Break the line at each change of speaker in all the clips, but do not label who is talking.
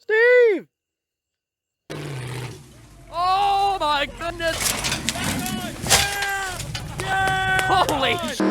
Steve! Oh my goodness! Holy sh!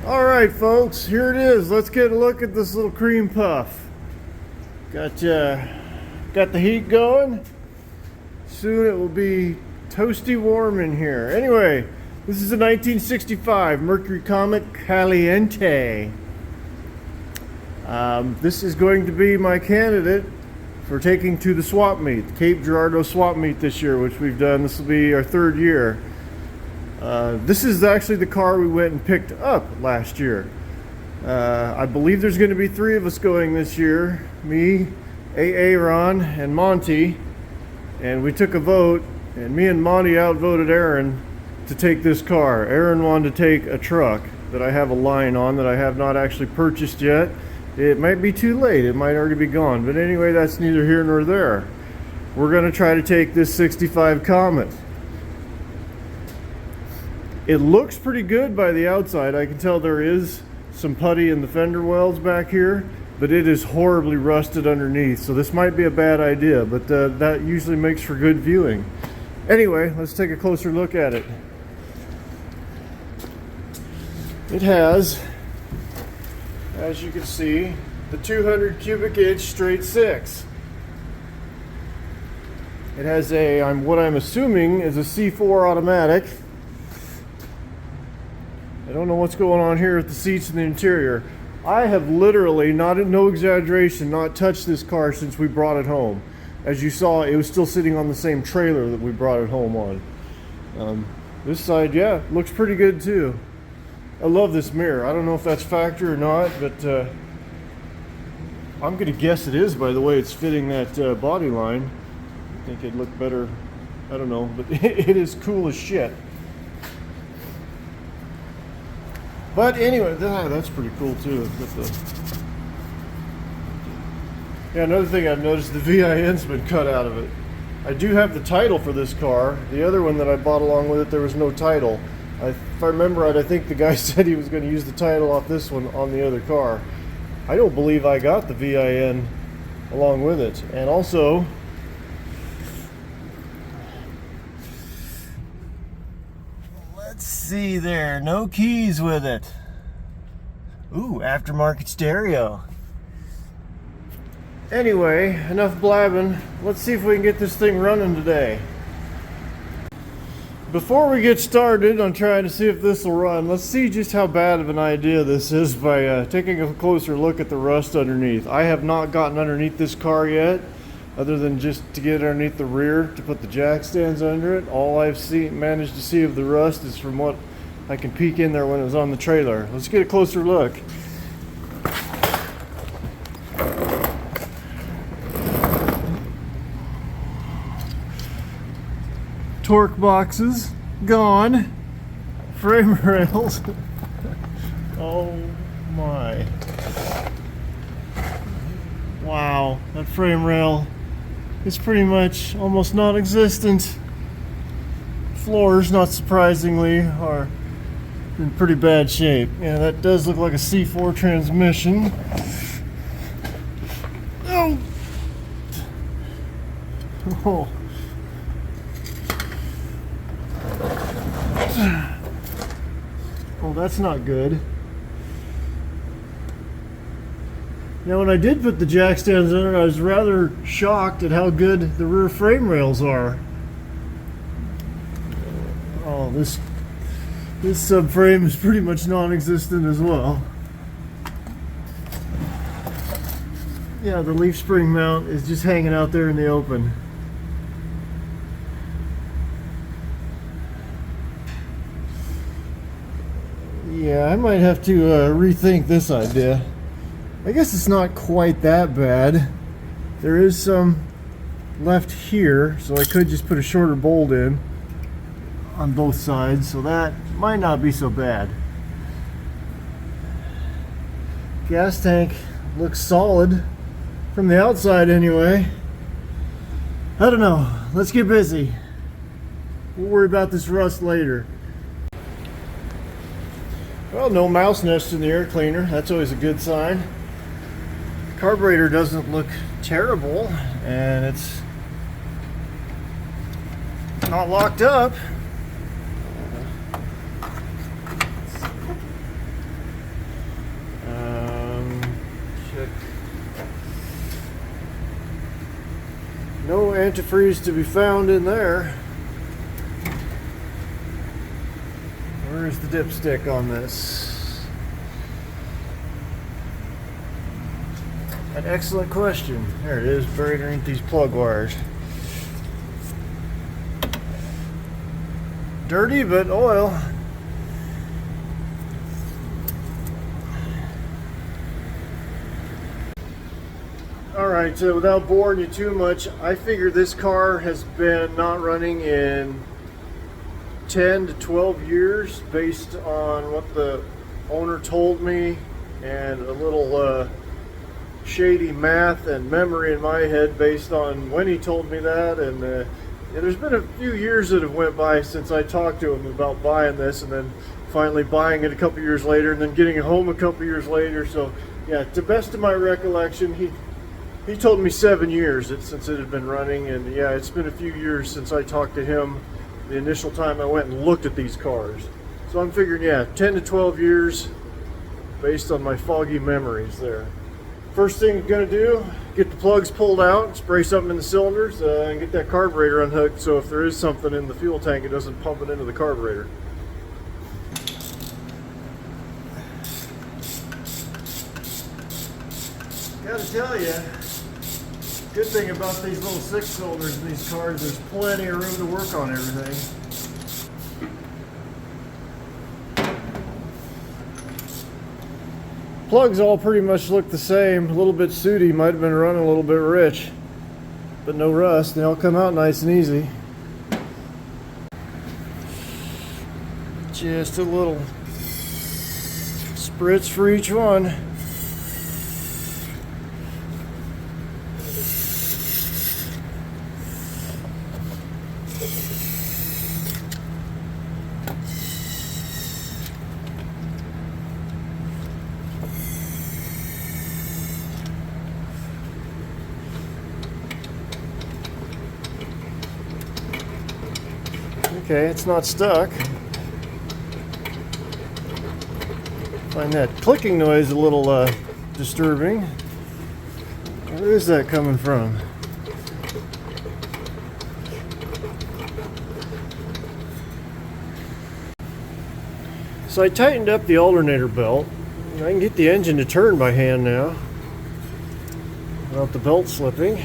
Alright folks, here it is. Let's get a look at this little cream puff. Got the heat going. Soon it will be toasty warm in here. Anyway, this is a 1965 Mercury Comet Caliente. This is going to be my candidate for taking to the swap meet, the Cape Girardeau swap meet this year, which we've done. This will be our third year. This is actually the car we went and picked up last year. I believe there's going to be 3 of us going this year. Me, Aaron, and Monty. And we took a vote, and me and Monty outvoted Aaron to take this car. Aaron wanted to take a truck that I have a line on that I have not actually purchased yet. It might be too late. It might already be gone. But anyway, that's neither here nor there. We're going to try to take this 65 Comet. It looks pretty good by the outside. I can tell there is some putty in the fender wells back here, but it is horribly rusted underneath, so this might be a bad idea, but that usually makes for good viewing. Anyway, let's take a closer look at it. It has, as you can see, the 200 cubic inch straight 6. It has what I'm assuming is a C4 automatic. I don't know what's going on here with the seats and the interior. I have literally, no exaggeration, not touched this car since we brought it home. As you saw, it was still sitting on the same trailer that we brought it home on. This side, yeah, looks pretty good too. I love this mirror. I don't know if that's factory or not, but I'm gonna guess it is by the way it's fitting that body line. I think it'd look better, I don't know, but it is cool as shit. But anyway, that's pretty cool too. Yeah, another thing I've noticed, the VIN's been cut out of it. I do have the title for this car. The other one that I bought along with it, there was no title. If I remember right, I think the guy said he was going to use the title off this one on the other car. I don't believe I got the VIN along with it. And also, let's see there, no keys with it. Ooh, aftermarket stereo. Anyway, enough blabbing. Let's see if we can get this thing running today. Before we get started on trying to see if this will run, let's see just how bad of an idea this is by taking a closer look at the rust underneath. I have not gotten underneath this car yet, other than just to get underneath the rear to put the jack stands under it. All I've managed to see of the rust is from what I can peek in there when it was on the trailer. Let's get a closer look. Torque boxes gone. Frame rails. Oh my. Wow, that frame rail is pretty much almost non-existent. Floors, not surprisingly, are in pretty bad shape. Yeah, that does look like a C4 transmission. Oh. Oh. Well, that's not good. Now, when I did put the jack stands under, I was rather shocked at how good the rear frame rails are. Oh, this subframe is pretty much non-existent as well. Yeah, the leaf spring mount is just hanging out there in the open. Yeah, I might have to rethink this idea. I guess it's not quite that bad. There is some left here, so I could just put a shorter bolt in on both sides, so that might not be so bad. Gas tank looks solid from the outside anyway. I don't know. Let's get busy. We'll worry about this rust later. Well, no mouse nest in the air cleaner. That's always a good sign. Carburetor doesn't look terrible, and it's not locked up. Check. No antifreeze to be found in there. Where's the dipstick on this? An excellent question. There it is, buried underneath these plug wires. Dirty, but oil. Alright, so without boring you too much, I figure this car has been not running in 10 to 12 years based on what the owner told me and a little shady math and memory in my head based on when he told me that. And yeah, there's been a few years that have went by since I talked to him about buying this, and then finally buying it a couple years later, and then getting it home a couple years later. So yeah, to the best of my recollection, he told me 7 years since it had been running, and yeah, it's been a few years since I talked to him the initial time I went and looked at these cars. So I'm figuring, yeah, 10 to 12 years based on my foggy memories there. First thing I'm gonna do, get the plugs pulled out, spray something in the cylinders, and get that carburetor unhooked, so if there is something in the fuel tank, it doesn't pump it into the carburetor. Gotta tell you, good thing about these little 6-cylinders in these cars, there's plenty of room to work on everything. Plugs all pretty much look the same. A little bit sooty, might have been running a little bit rich, but no rust. They all come out nice and easy. Just a little spritz for each one. Okay, it's not stuck. Find that clicking noise a little disturbing. Where is that coming from? So I tightened up the alternator belt. I can get the engine to turn by hand now without the belt slipping.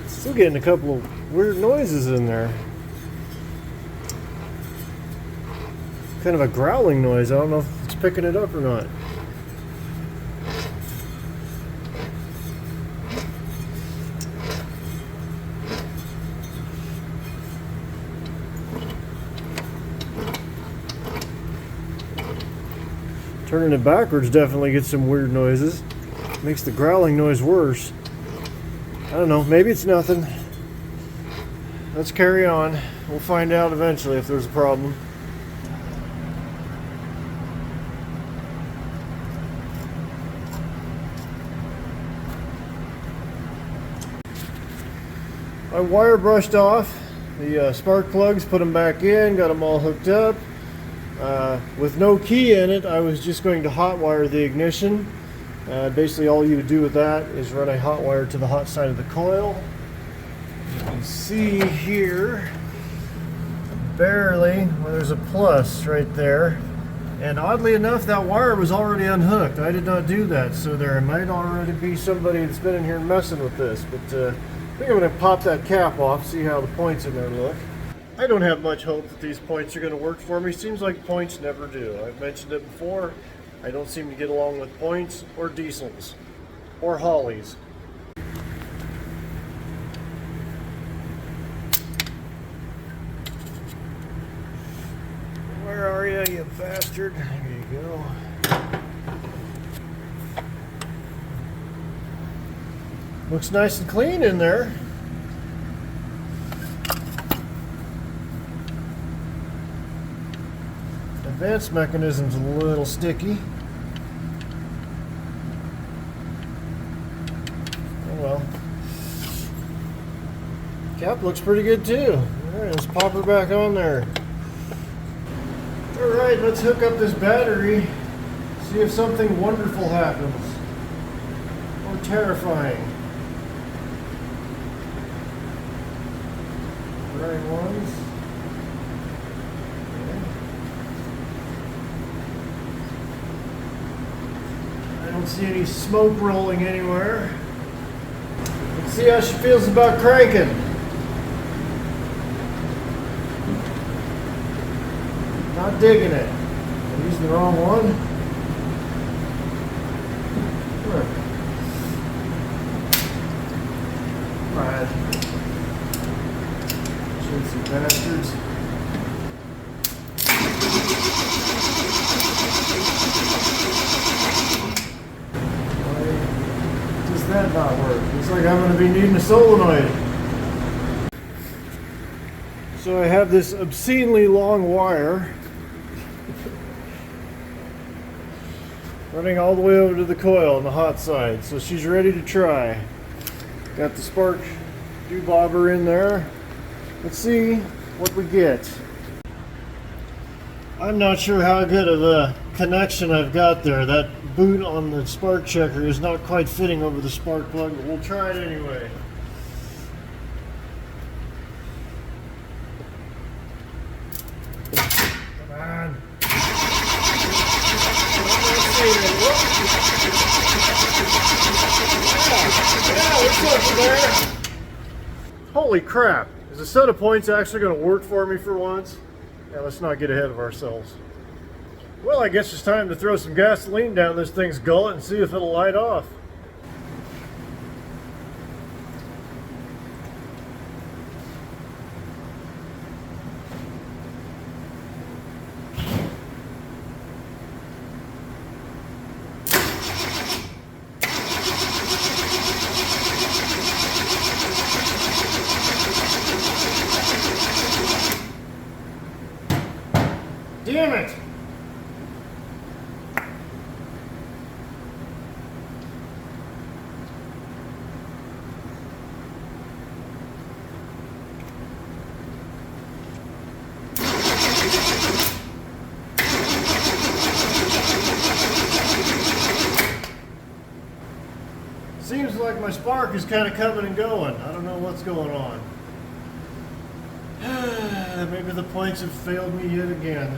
Still getting a couple of weird noises in there. Kind of a growling noise. I don't know if it's picking it up or not. Turning it backwards definitely gets some weird noises. Makes the growling noise worse. I don't know, maybe it's nothing. Let's carry on. We'll find out eventually if there's a problem. I wire brushed off the spark plugs, put them back in, got them all hooked up. With no key in it, I was just going to hot wire the ignition. Basically all you would do with that is run a hot wire to the hot side of the coil. You can see here, barely, where there's a plus right there. And oddly enough, that wire was already unhooked. I did not do that, so there might already be somebody that's been in here messing with this. But I think I'm going to pop that cap off, see how the points in there look. I don't have much hope that these points are going to work for me. Seems like points never do. I've mentioned it before. I don't seem to get along with points or diesels or Hollies. Where are you, you bastard? There you go. Looks nice and clean in there. Advanced mechanism's a little sticky. Oh well. Cap looks pretty good too. Alright, let's pop her back on there. Alright, let's hook up this battery. See if something wonderful happens. Or terrifying. Right ones. I don't see any smoke rolling anywhere. Let's see how she feels about cranking. Not digging it. I'm using the wrong one. Right. Chintzy bastards. That not work. Looks like I'm going to be needing a solenoid. So I have this obscenely long wire running all the way over to the coil on the hot side. So she's ready to try. Got the spark dewbobber in there. Let's see what we get. I'm not sure how good of a connection I've got there. That boot on the spark checker is not quite fitting over the spark plug, but we'll try it anyway. Come on. Yeah, what's up there? Holy crap. Is a set of points actually going to work for me for once? Yeah, let's not get ahead of ourselves. Well, I guess it's time to throw some gasoline down this thing's gullet and see if it'll light off. Damn it! Seems my spark is kind of coming and going. I don't know what's going on. Maybe the points have failed me yet again.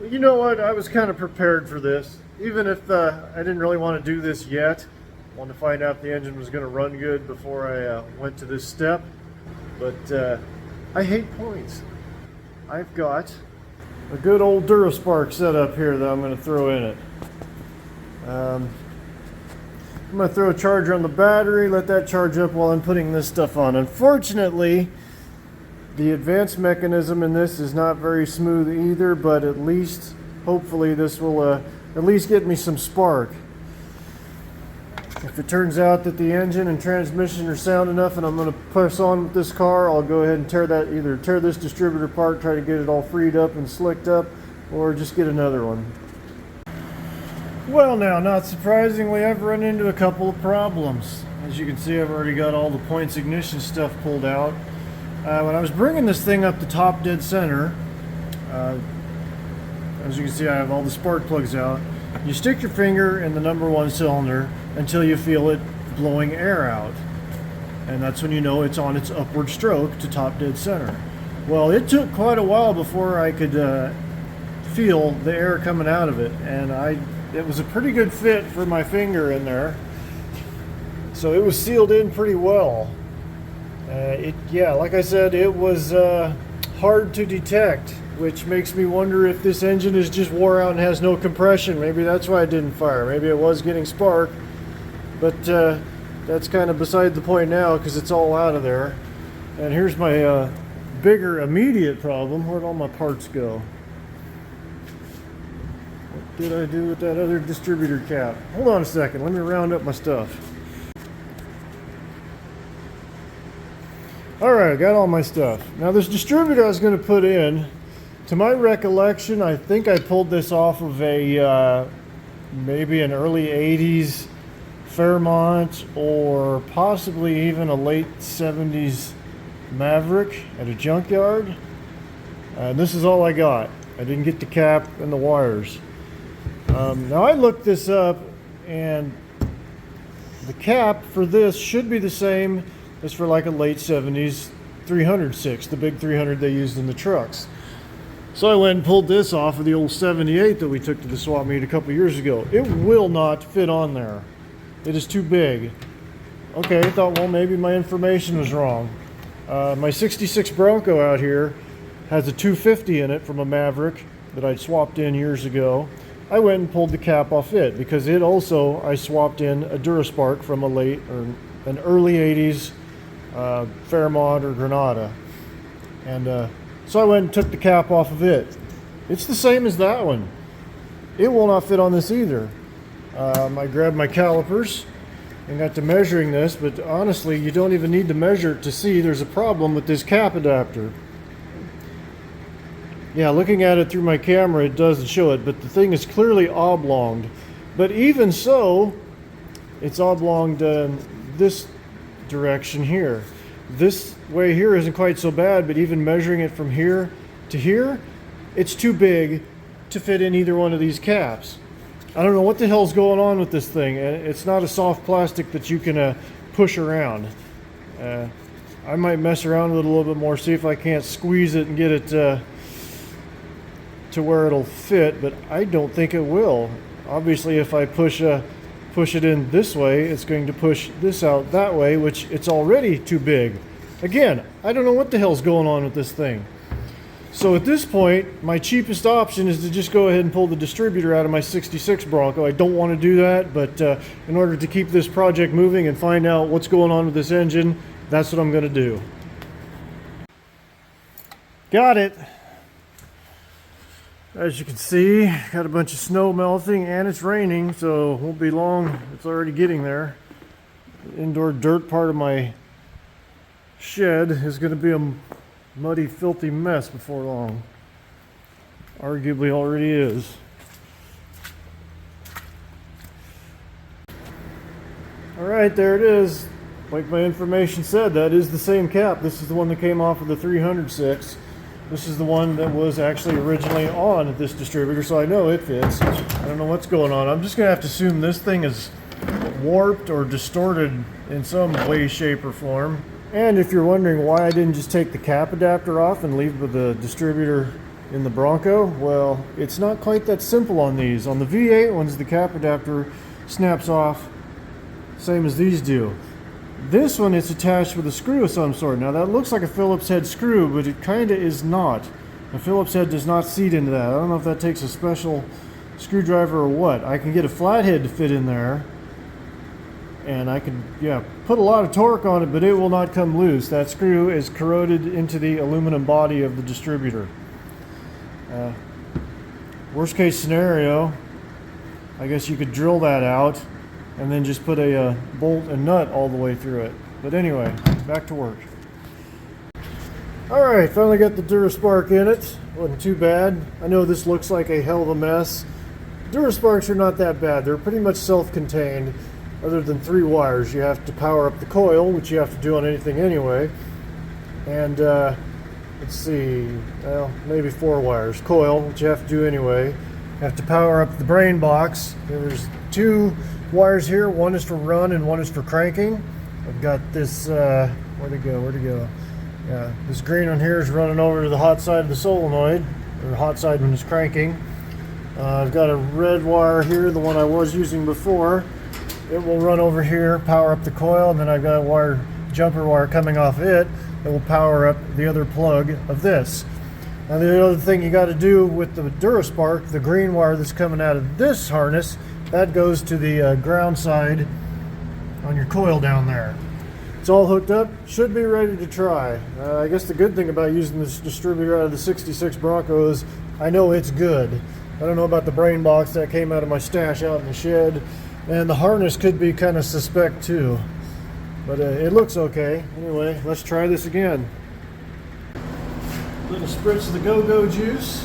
But you know what? I was kind of prepared for this. Even if I didn't really want to do this yet. I wanted to find out if the engine was going to run good before I went to this step. But I hate points. I've got a good old DuraSpark set up here that I'm going to throw in it. I'm going to throw a charger on the battery, let that charge up while I'm putting this stuff on. Unfortunately, the advanced mechanism in this is not very smooth either, but at least, hopefully, this will at least get me some spark. If it turns out that the engine and transmission are sound enough and I'm going to push on with this car, I'll go ahead and either tear this distributor apart, try to get it all freed up and slicked up, or just get another one. Well now, not surprisingly, I've run into a couple of problems. As you can see, I've already got all the points ignition stuff pulled out. When I was bringing this thing up the top dead center, as you can see, I have all the spark plugs out. You stick your finger in the number 1 cylinder until you feel it blowing air out. And that's when you know it's on its upward stroke to top dead center. Well, it took quite a while before I could feel the air coming out of it. And it was a pretty good fit for my finger in there. So it was sealed in pretty well. Yeah, like I said, it was hard to detect, which makes me wonder if this engine is just wore out and has no compression. Maybe that's why it didn't fire. Maybe it was getting spark, but that's kind of beside the point now because it's all out of there. And here's my bigger immediate problem. Where'd all my parts go? What did I do with that other distributor cap? Hold on a second, let me round up my stuff. Alright, I got all my stuff. Now this distributor I was going to put in, to my recollection, I think I pulled this off of a maybe an early 80s Fairmont or possibly even a late 70s Maverick at a junkyard. This is all I got. I didn't get the cap and the wires. Now I looked this up and the cap for this should be the same as for like a late 70s 306, the big 300 they used in the trucks. So I went and pulled this off of the old 78 that we took to the swap meet a couple years ago. It will not fit on there. It is too big. Okay, I thought, well, maybe my information was wrong. My 66 Bronco out here has a 250 in it from a Maverick that I swapped in years ago. I went and pulled the cap off it because it also, I swapped in a DuraSpark from a late or an early 80s Fairmont or Granada. And so I went and took the cap off of it. It's the same as that one. It will not fit on this either. I grabbed my calipers and got to measuring this, but honestly, you don't even need to measure it to see there's a problem with this cap adapter. Yeah, looking at it through my camera, it doesn't show it, but the thing is clearly oblonged. But even so, it's oblonged this direction here. This way here isn't quite so bad, but even measuring it from here to here, it's too big to fit in either one of these caps. I don't know what the hell's going on with this thing. It's not a soft plastic that you can push around. I might mess around with it a little bit more, see if I can't squeeze it and get it to where it'll fit, but I don't think it will. Obviously, if I push it in this way, it's going to push this out that way, which it's already too big. Again, I don't know what the hell's going on with this thing. So at this point, my cheapest option is to just go ahead and pull the distributor out of my 66 Bronco. I don't want to do that, but in order to keep this project moving and find out what's going on with this engine, that's what I'm going to do. Got it. As you can see, got a bunch of snow melting and it's raining, so it won't be long. It's already getting there. The indoor dirt part of my shed is going to be a muddy, filthy mess before long. Arguably already is. Alright, there it is. Like my information said, that is the same cap. This is the one that came off of the 306. This is the one that was actually originally on this distributor, so I know it fits. I don't know what's going on. I'm just going to have to assume this thing is warped or distorted in some way, shape, or form. And if you're wondering why I didn't just take the cap adapter off and leave with the distributor in the Bronco, well, it's not quite that simple on these. On the V8 ones, the cap adapter snaps off, same as these do. This one is attached with a screw of some sort. Now that looks like a Phillips head screw, but it kind of is not. A Phillips head does not seat into that. I don't know if that takes a special screwdriver or what. I can get a flathead to fit in there, and I can, put a lot of torque on it, but it will not come loose. That screw is corroded into the aluminum body of the distributor. Worst case scenario, I guess you could drill that out and then just put a bolt and nut all the way through it. But anyway, back to work. Alright, finally got the Duraspark in it. Wasn't too bad. I know this looks like a hell of a mess. Durasparks are not that bad. They're pretty much self-contained, other than 3 wires. You have to power up the coil, which you have to do on anything anyway. And let's see, well, maybe 4 wires. Coil, which you have to do anyway. You have to power up the brain box. There's 2 wires here. One is for run and one is for cranking. I've got this, where'd it go? Yeah, this green one here is running over to the hot side of the solenoid, or hot side when it's cranking. I've got a red wire here, the one I was using before. It will run over here, power up the coil, and then I've got a jumper wire coming off it that will power up the other plug of this. Now the other thing you got to do with the Duraspark, the green wire that's coming out of this harness, that goes to the ground side on your coil down there. It's all hooked up, should be ready to try. I guess the good thing about using this distributor out of the 66 Bronco is I know it's good. I don't know about the brain box that came out of my stash out in the shed, and the harness could be kind of suspect too. But it looks okay. Anyway, let's try this again. Little spritz of the go-go juice.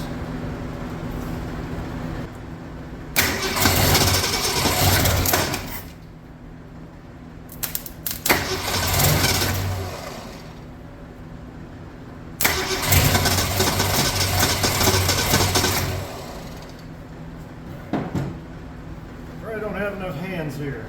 I don't have enough hands here.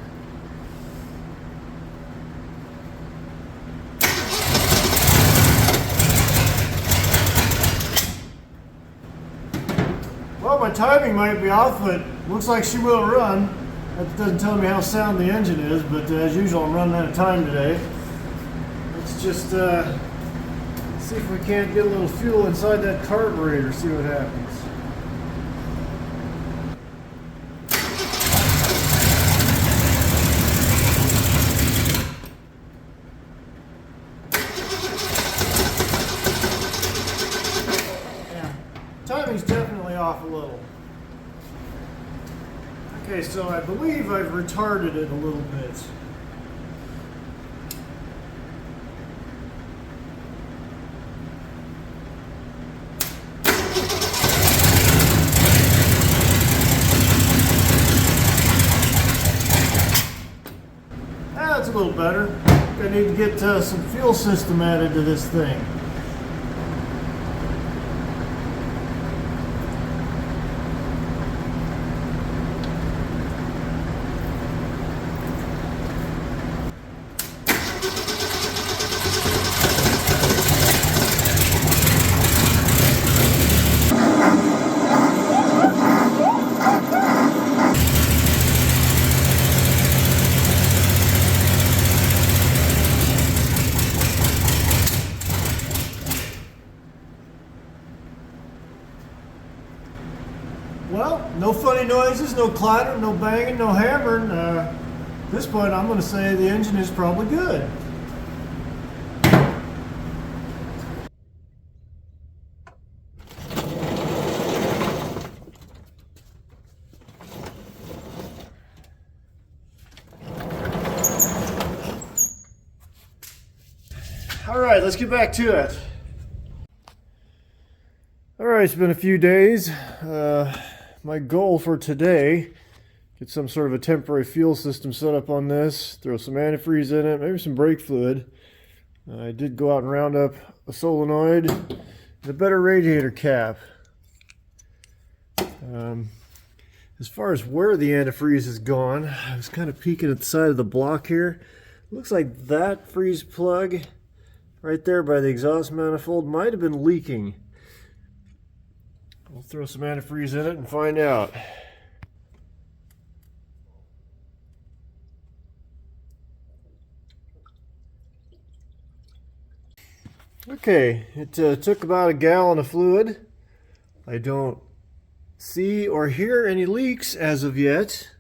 Well, my timing might be off, but looks like she will run. That doesn't tell me how sound the engine is, but as usual, I'm running out of time today. Let's just see if we can't get a little fuel inside that carburetor, see what happens. Timing's definitely off a little. Okay, so I believe I've retarded it a little bit. That's a little better. I need to get some fuel system added to this thing. Well, no funny noises, no clatter, no banging, no hammering. At this point, I'm going to say the engine is probably good. All right, let's get back to it. All right, it's been a few days. My goal for today, get some sort of a temporary fuel system set up on this, throw some antifreeze in it, maybe some brake fluid. I did go out and round up a solenoid and a better radiator cap. This As far as where the antifreeze has gone, I was kind of peeking at the side of the block here. Looks like that freeze plug right there by the exhaust manifold might have been leaking. We'll throw some antifreeze in it and find out. Okay, it took about a gallon of fluid. I don't see or hear any leaks as of yet.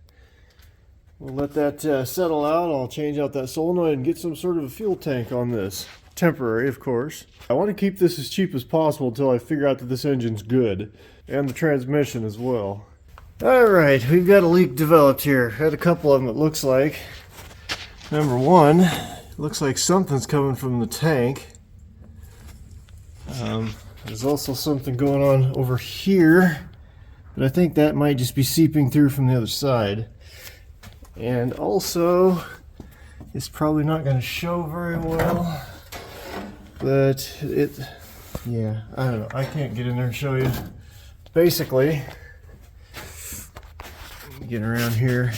We'll let that settle out. I'll change out that solenoid and get some sort of a fuel tank on this. Temporary, of course. I want to keep this as cheap as possible until I figure out that this engine's good. And the transmission as well. Alright, we've got a leak developed here. Had a couple of them, it looks like. Number one, looks like something's coming from the tank. There's also something going on over here, but I think that might just be seeping through from the other side. And also, it's probably not going to show very well, but yeah, I don't know. I can't get in there and show you. Basically, get around here.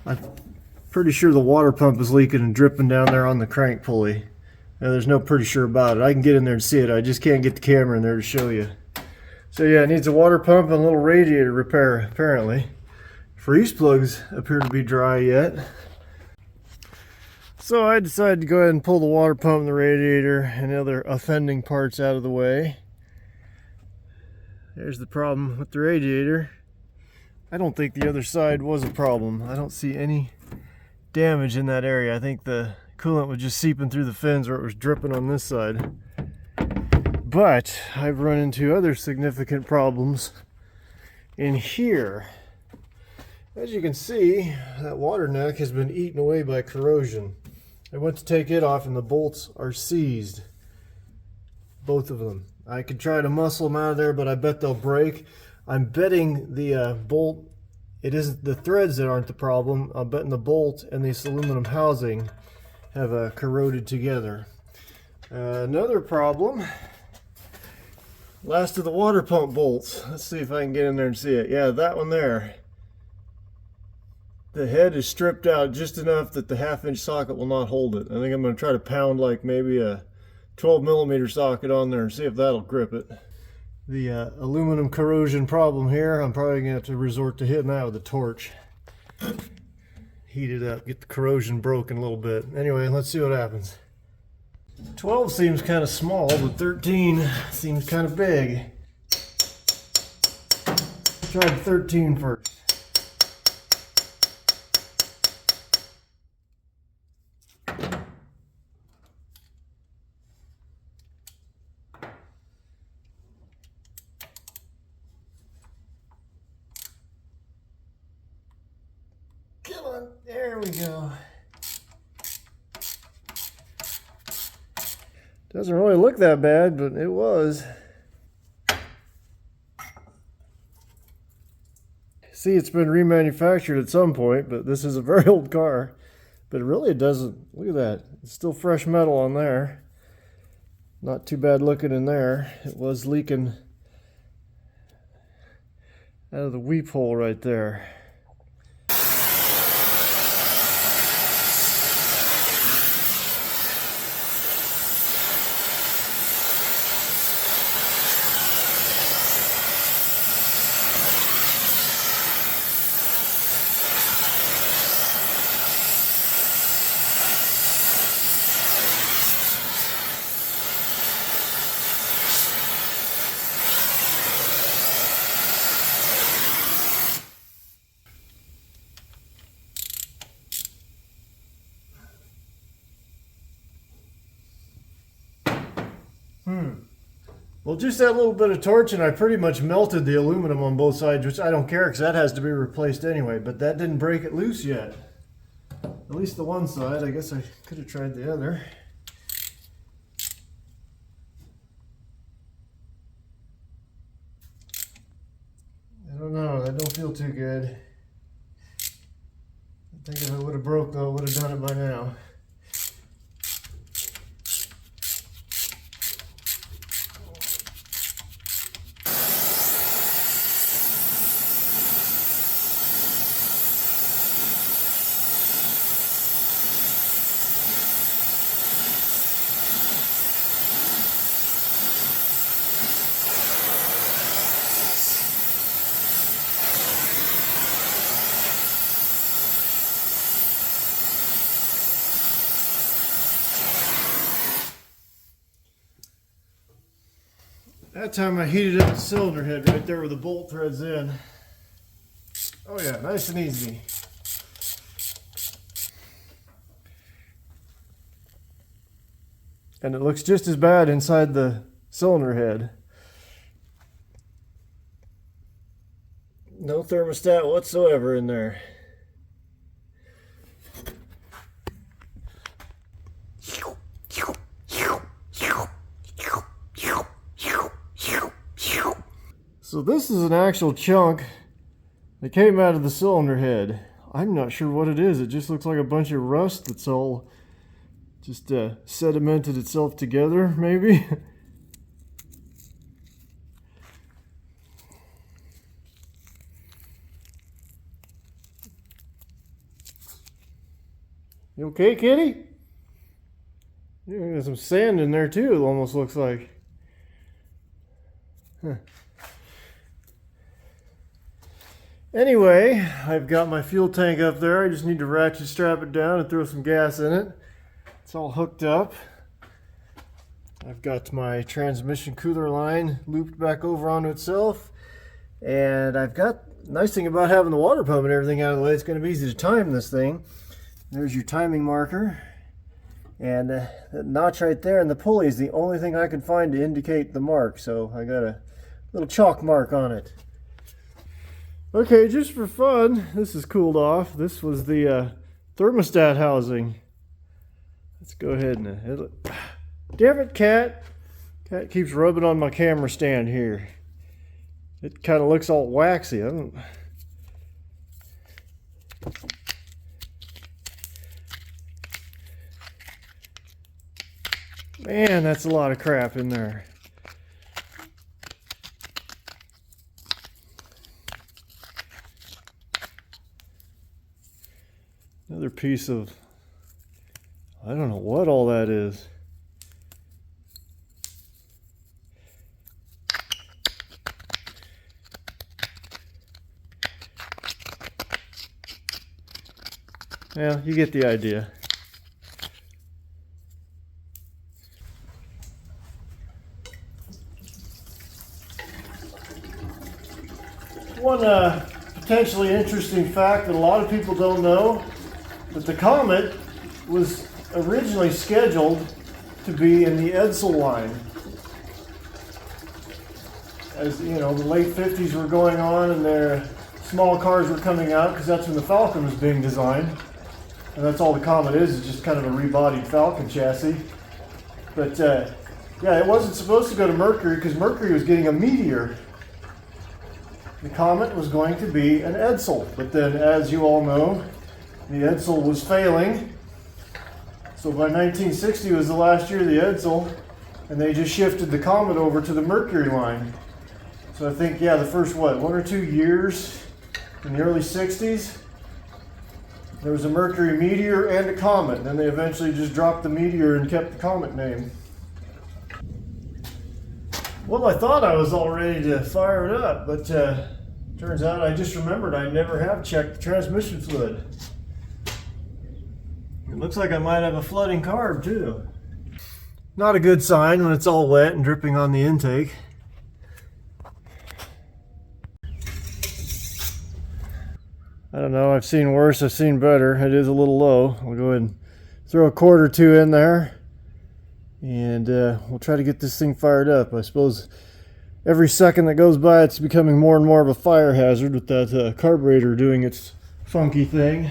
I'm pretty sure the water pump is leaking and dripping down there on the crank pulley. Now, there's no pretty sure about it. I can get in there and see it. I just can't get the camera in there to show you. So yeah, it needs a water pump and a little radiator repair, apparently. Freeze plugs appear to be dry yet. So I decided to go ahead and pull the water pump and the radiator and other offending parts out of the way. There's the problem with the radiator. I don't think the other side was a problem. I don't see any damage in that area. I think the coolant was just seeping through the fins where it was dripping on this side. But I've run into other significant problems in here. As you can see, that water neck has been eaten away by corrosion. I went to take it off and the bolts are seized. Both of them. I could try to muscle them out of there, but I bet they'll break. I'm betting the bolt, it isn't the threads that aren't the problem. I'm betting the bolt and this aluminum housing have corroded together. Another problem, last of the water pump bolts. Let's see if I can get in there and see it. Yeah, that one there. The head is stripped out just enough that the 1/2-inch socket will not hold it. I think I'm going to try to pound like maybe a 12mm socket on there and see if that'll grip it. The aluminum corrosion problem here, I'm probably going to have to resort to hitting that with a torch. Heat it up, get the corrosion broken a little bit. Anyway, let's see what happens. 12 seems kind of small, but 13 seems kind of big. Try the 13 first. Come on, there we go. Doesn't really look that bad, but it was. See, it's been remanufactured at some point, but this is a very old car. But it doesn't, look at that. It's still fresh metal on there. Not too bad looking in there. It was leaking out of the weep hole right there. Well, just that little bit of torch and I pretty much melted the aluminum on both sides, which I don't care because that has to be replaced anyway, but that didn't break it loose yet. At least the one side. I guess I could have tried the other. I don't know, that don't feel too good. I think if it would have broke though, I would have done it by now. That time I heated up the cylinder head right there where the bolt threads in. Oh yeah, nice and easy. And it looks just as bad inside the cylinder head. No thermostat whatsoever in there. So this is an actual chunk that came out of the cylinder head. I'm not sure what it is. It just looks like a bunch of rust that's all just sedimented itself together, maybe. You okay, kitty? Yeah, there's some sand in there too, it almost looks like. Huh. Anyway, I've got my fuel tank up there. I just need to ratchet strap it down and throw some gas in it. It's all hooked up. I've got my transmission cooler line looped back over onto itself. And I've got, nice thing about having the water pump and everything out of the way, it's going to be easy to time this thing. There's your timing marker. And that notch right there in the pulley is the only thing I can find to indicate the mark. So I got a little chalk mark on it. Okay, just for fun, this is cooled off. This was the thermostat housing. Let's go ahead and hit it. Damn it, cat. Cat keeps rubbing on my camera stand here. It kind of looks all waxy. I don't... Man, that's a lot of crap in there. Another piece of, I don't know what all that is. Yeah, you get the idea. One potentially interesting fact that a lot of people don't know, that the Comet was originally scheduled to be in the Edsel line. As you know, the late 50s were going on and their small cars were coming out, because that's when the Falcon was being designed. And that's all the Comet is just kind of a rebodied Falcon chassis. But yeah, it wasn't supposed to go to Mercury because Mercury was getting a meteor. The Comet was going to be an Edsel, but then, as you all know, the Edsel was failing. So by 1960 was the last year of the Edsel, and they just shifted the Comet over to the Mercury line. So I think, yeah, the first, 1 or 2 years in the early 60s, there was a Mercury meteor and a Comet. Then they eventually just dropped the meteor and kept the Comet name. Well, I thought I was all ready to fire it up, but turns out I just remembered I never have checked the transmission fluid. It looks like I might have a flooding carb too. Not a good sign when it's all wet and dripping on the intake. I don't know, I've seen worse, I've seen better. It is a little low. I'll go ahead and throw a quart or two in there. And we'll try to get this thing fired up. I suppose every second that goes by it's becoming more and more of a fire hazard with that carburetor doing its funky thing.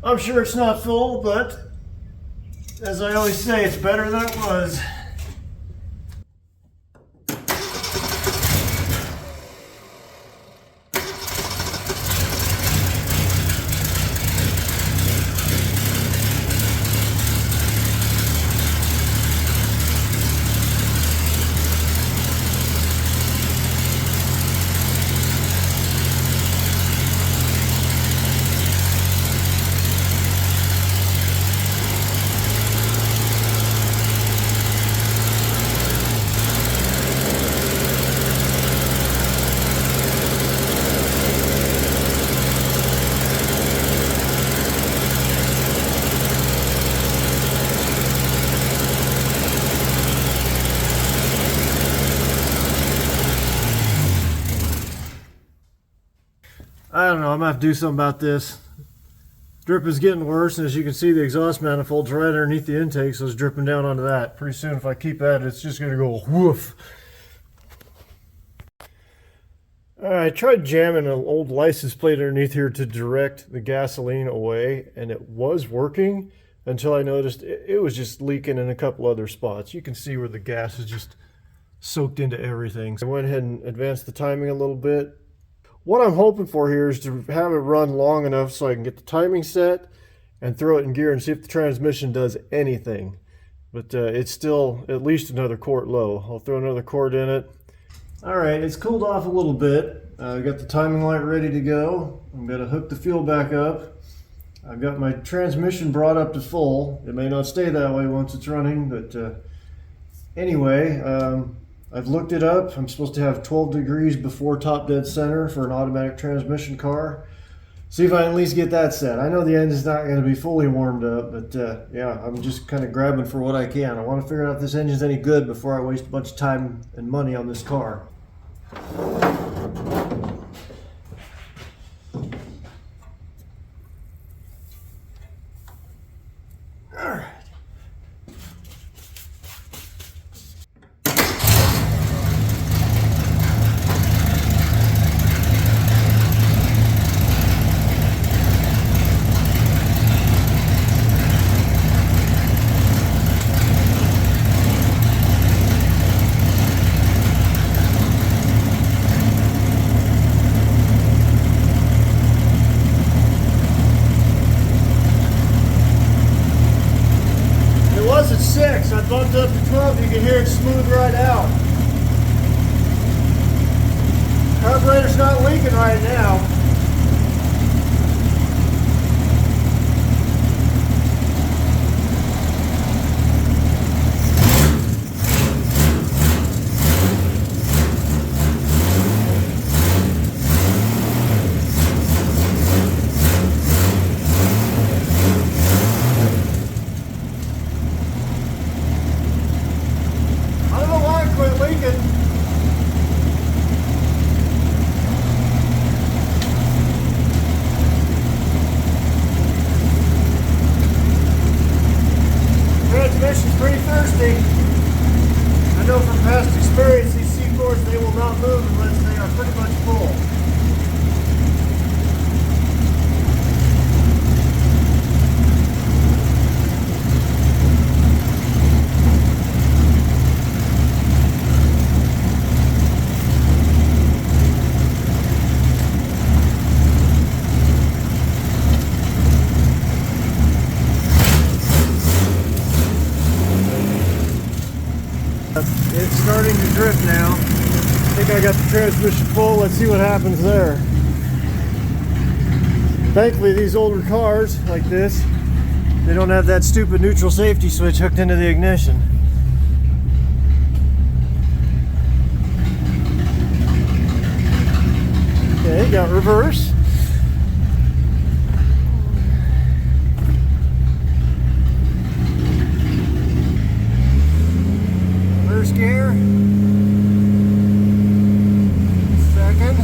I'm sure it's not full, but as I always say, it's better than it was. I don't know, I'm gonna have to do something about this. Drip is getting worse, and as you can see, the exhaust manifold's right underneath the intake, so it's dripping down onto that. Pretty soon, if I keep at it, it's just gonna go woof. I tried jamming an old license plate underneath here to direct the gasoline away, and it was working until I noticed it was just leaking in a couple other spots. You can see where the gas is just soaked into everything. So I went ahead and advanced the timing a little bit. What I'm hoping for here is to have it run long enough so I can get the timing set and throw it in gear and see if the transmission does anything. But it's still at least another quart low. I'll throw another quart in it. Alright, it's cooled off a little bit. I've got the timing light ready to go. I'm going to hook the fuel back up. I've got my transmission brought up to full. It may not stay that way once it's running, but anyway, I've looked it up. I'm supposed to have 12 degrees before top dead center for an automatic transmission car. See if I can at least get that set. I know the engine's not going to be fully warmed up, but yeah, I'm just kind of grabbing for what I can. I want to figure out if this engine's any good before I waste a bunch of time and money on this car. All right. At 6, I bumped up to 12, you can hear it smooth right out. Carburetor's not leaking right now. Transmission's pretty thirsty. I know from past experience these C-cores, they will not move unless they are pretty much full. It's starting to drip now. I think I got the transmission full. Let's see what happens there. Thankfully, these older cars like this, they don't have that stupid neutral safety switch hooked into the ignition. Okay, got reverse. First gear, second,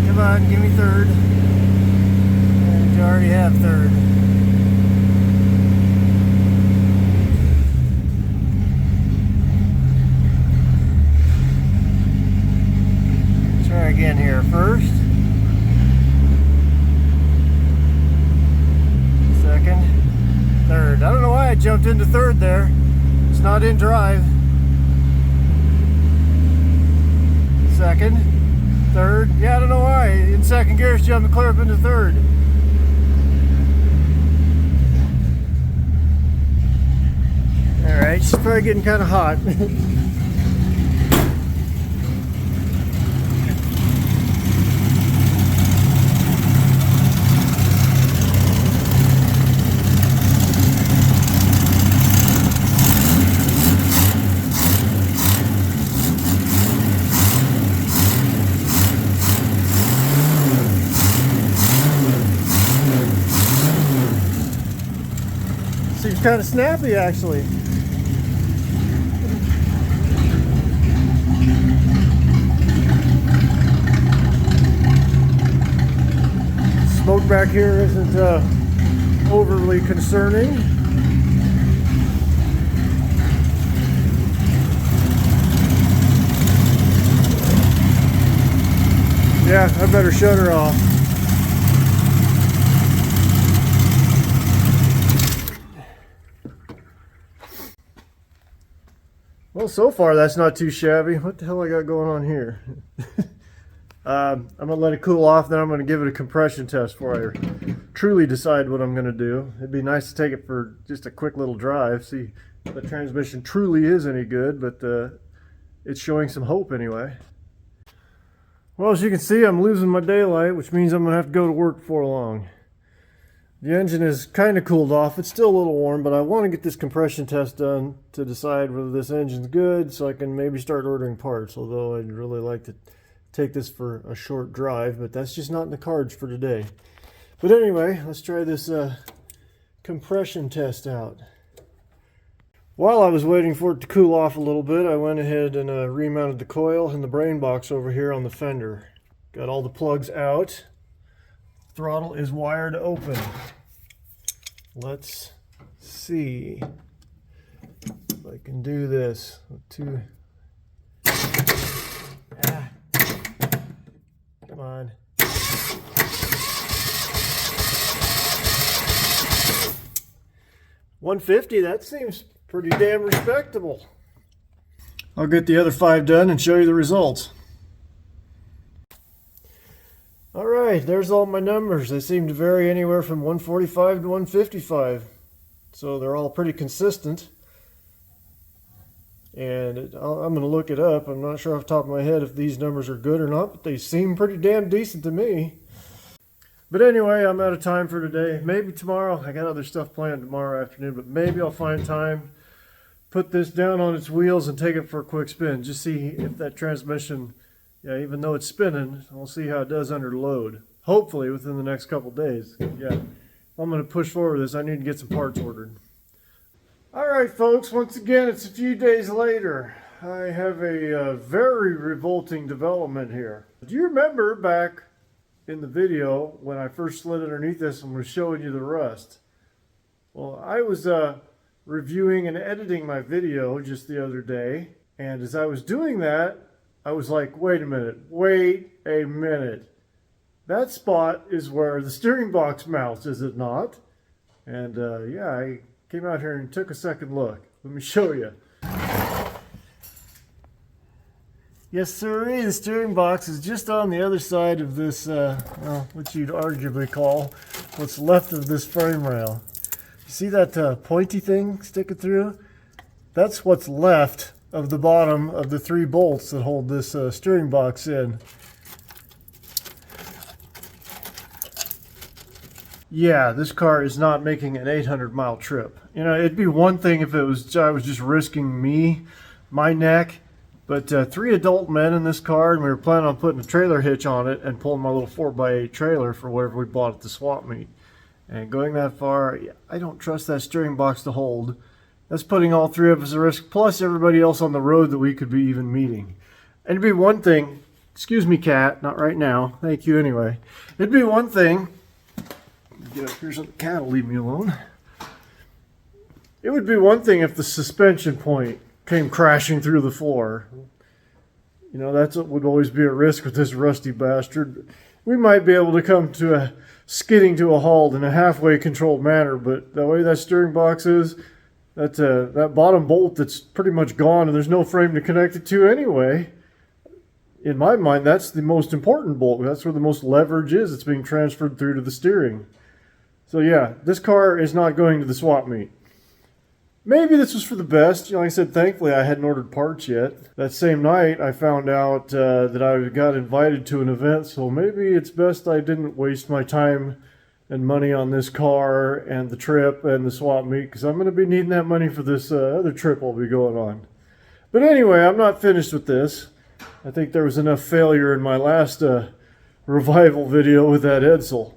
come on, give me third, and you already have third. Try again here, first, second, third. I don't know why I jumped into third there. It's not in drive. Second, third. Yeah, I don't know why. In second gear, it's jumping clear up into third. Alright, she's probably getting kind of hot. Seems kind of snappy, actually. smoke back here isn't overly concerning. Yeah, I better shut her off. Well, so far that's not too shabby. What the hell I got going on here? I'm going to let it cool off, then I'm going to give it a compression test before I truly decide what I'm going to do. It'd be nice to take it for just a quick little drive, see if the transmission truly is any good, but it's showing some hope anyway. Well, as you can see, I'm losing my daylight, which means I'm going to have to go to work before long. The engine is kind of cooled off. It's still a little warm, but I want to get this compression test done to decide whether this engine's good so I can maybe start ordering parts, although I'd really like to take this for a short drive, but that's just not in the cards for today. But anyway, let's try this compression test out. While I was waiting for it to cool off a little bit, I went ahead and remounted the coil and the brain box over here on the fender. Got all the plugs out. Throttle is wired open. Let's see if I can do this. Come on. $150, that seems pretty damn respectable. I'll get the other 5 done and show you the results. Alright, there's all my numbers. They seem to vary anywhere from 145 to 155. So they're all pretty consistent. And I'm going to look it up. I'm not sure off the top of my head if these numbers are good or not, but they seem pretty damn decent to me. But anyway, I'm out of time for today. Maybe tomorrow. I got other stuff planned tomorrow afternoon, but maybe I'll find time, put this down on its wheels and take it for a quick spin. Just see if that transmission, yeah, even though it's spinning, we'll see how it does under load. Hopefully within the next couple days. Yeah, I'm going to push forward this. I need to get some parts ordered. All right, folks, once again, it's a few days later. I have a very revolting development here. Do you remember back in the video when I first slid underneath this and was showing you the rust? Well, I was reviewing and editing my video just the other day, and as I was doing that, I was like, wait a minute. That spot is where the steering box mounts, is it not? And yeah, I came out here and took a second look. Let me show you. Yes, sir. The steering box is just on the other side of this, well, what you'd arguably call what's left of this frame rail. You see that pointy thing sticking through? That's what's left of the bottom of the 3 bolts that hold this steering box in. Yeah, this car is not making an 800-mile trip. You know, it'd be one thing if I was just risking my neck, but 3 adult men in this car, and we were planning on putting a trailer hitch on it and pulling my little 4x8 trailer for whatever we bought at the swap meet. And going that far, I don't trust that steering box to hold. That's putting all 3 of us at risk, plus everybody else on the road that we could be even meeting. And it'd be one thing, excuse me, cat, not right now, thank you anyway. It'd be one thing, get up here so the cat will leave me alone. It would be one thing if the suspension point came crashing through the floor. You know, that's what would always be a risk with this rusty bastard. We might be able to come to a skidding to a halt in a halfway controlled manner, but the way that steering box is, that bottom bolt that's pretty much gone and there's no frame to connect it to anyway, in my mind, that's the most important bolt. That's where the most leverage is. It's being transferred through to the steering. So yeah, this car is not going to the swap meet. Maybe this was for the best. You know, like I said, thankfully I hadn't ordered parts yet. That same night I found out that I got invited to an event, so maybe it's best I didn't waste my time and money on this car and the trip and the swap meet, because I'm going to be needing that money for this other trip I'll be going on. But anyway, I'm not finished with this. I think there was enough failure in my last revival video with that Edsel.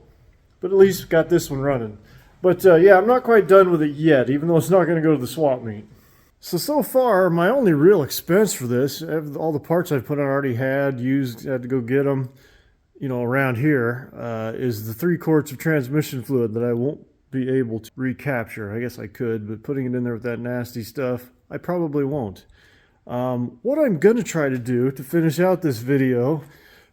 But at least got this one running. But yeah, I'm not quite done with it yet, even though it's not going to go to the swap meet. So far, my only real expense for this, all the parts I've put on already had to go get them. around here, is the 3 quarts of transmission fluid that I won't be able to recapture. I guess I could, but putting it in there with that nasty stuff, I probably won't. What I'm going to try to do to finish out this video,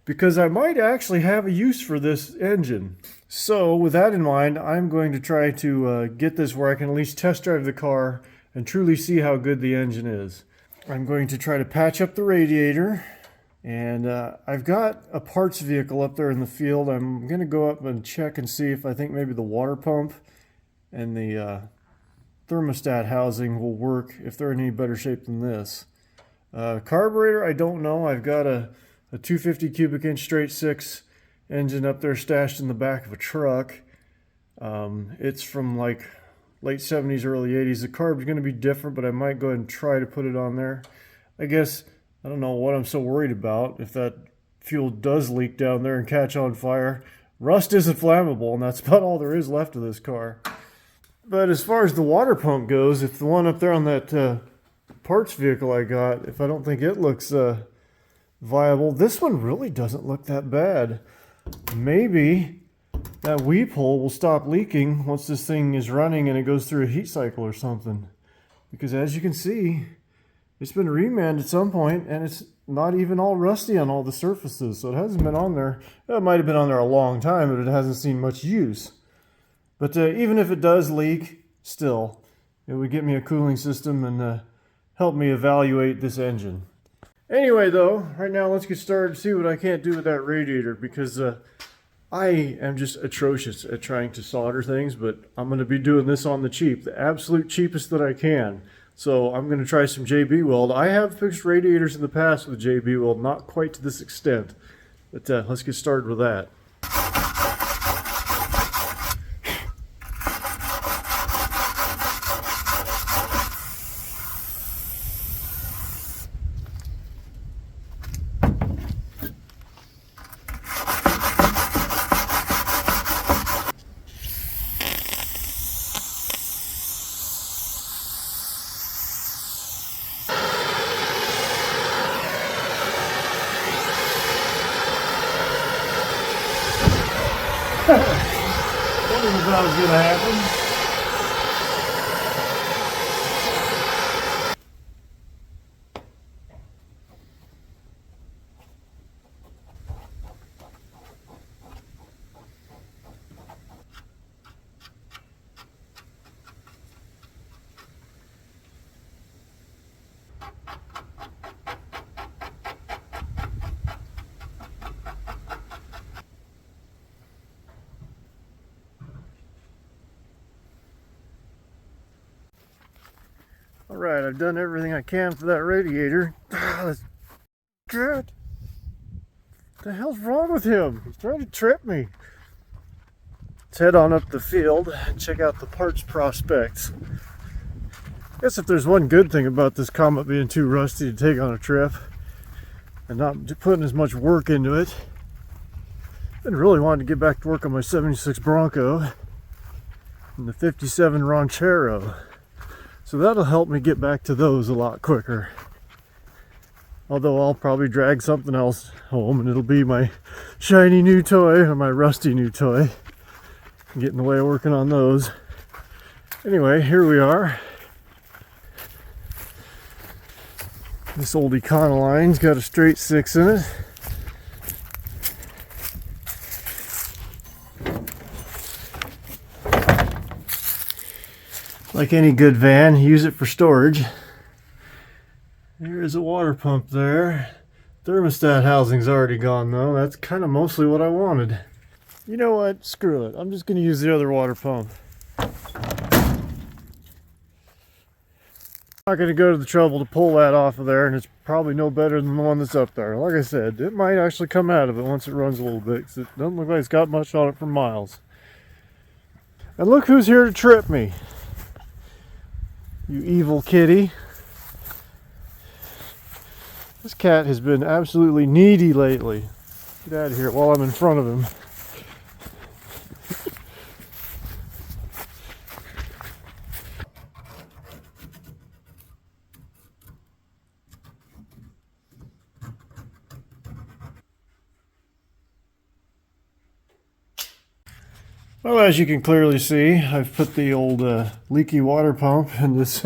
because I might actually have a use for this engine. So with that in mind, I'm going to try to get this where I can at least test drive the car and truly see how good the engine is. I'm going to try to patch up the radiator, and I've got a parts vehicle up there in the field. I'm going to go up and check and see if I think maybe the water pump and the thermostat housing will work, if they're in any better shape than this. Carburetor, I don't know. I've got a 250 cubic inch straight 6 engine up there stashed in the back of a truck. It's from like late 70s, early 80s. The carb's going to be different, but I might go ahead and try to put it on there. I guess, I don't know what I'm so worried about. If that fuel does leak down there and catch on fire, rust isn't flammable, and that's about all there is left of this car. But as far as the water pump goes, if the one up there on that parts vehicle I got, if I don't think it looks viable, this one really doesn't look that bad. Maybe that weep hole will stop leaking once this thing is running and it goes through a heat cycle or something. Because as you can see, it's been remanned at some point, and it's not even all rusty on all the surfaces, so it hasn't been on there. It might have been on there a long time, but it hasn't seen much use. But even if it does leak, still, it would get me a cooling system and help me evaluate this engine. Anyway, though, right now let's get started to see what I can't do with that radiator, because I am just atrocious at trying to solder things, but I'm going to be doing this on the cheap, the absolute cheapest that I can. So I'm going to try some JB Weld. I have fixed radiators in the past with JB Weld, not quite to this extent, but let's get started with that. Wondering if that was going to happen. Alright, I've done everything I can for that radiator. Good. What the hell's wrong with him? He's trying to trip me. Let's head on up the field and check out the parts prospects. I guess if there's one good thing about this Comet being too rusty to take on a trip and not putting as much work into it, I've been really wanting to get back to work on my 76 Bronco and the 57 Ranchero. So that'll help me get back to those a lot quicker. Although I'll probably drag something else home, and it'll be my shiny new toy or my rusty new toy. Get in the way of working on those. Anyway, here we are. This old Econoline's got a straight 6 in it. Like any good van, use it for storage. There is a water pump there. Thermostat housing's already gone though. That's kind of mostly what I wanted. You know what? Screw it. I'm just going to use the other water pump. I'm not going to go to the trouble to pull that off of there, and it's probably no better than the one that's up there. Like I said, it might actually come out of it once it runs a little bit, because it doesn't look like it's got much on it for miles. And look who's here to trip me. You evil kitty. This cat has been absolutely needy lately. Get out of here while I'm in front of him. Well, as you can clearly see, I've put the old leaky water pump and this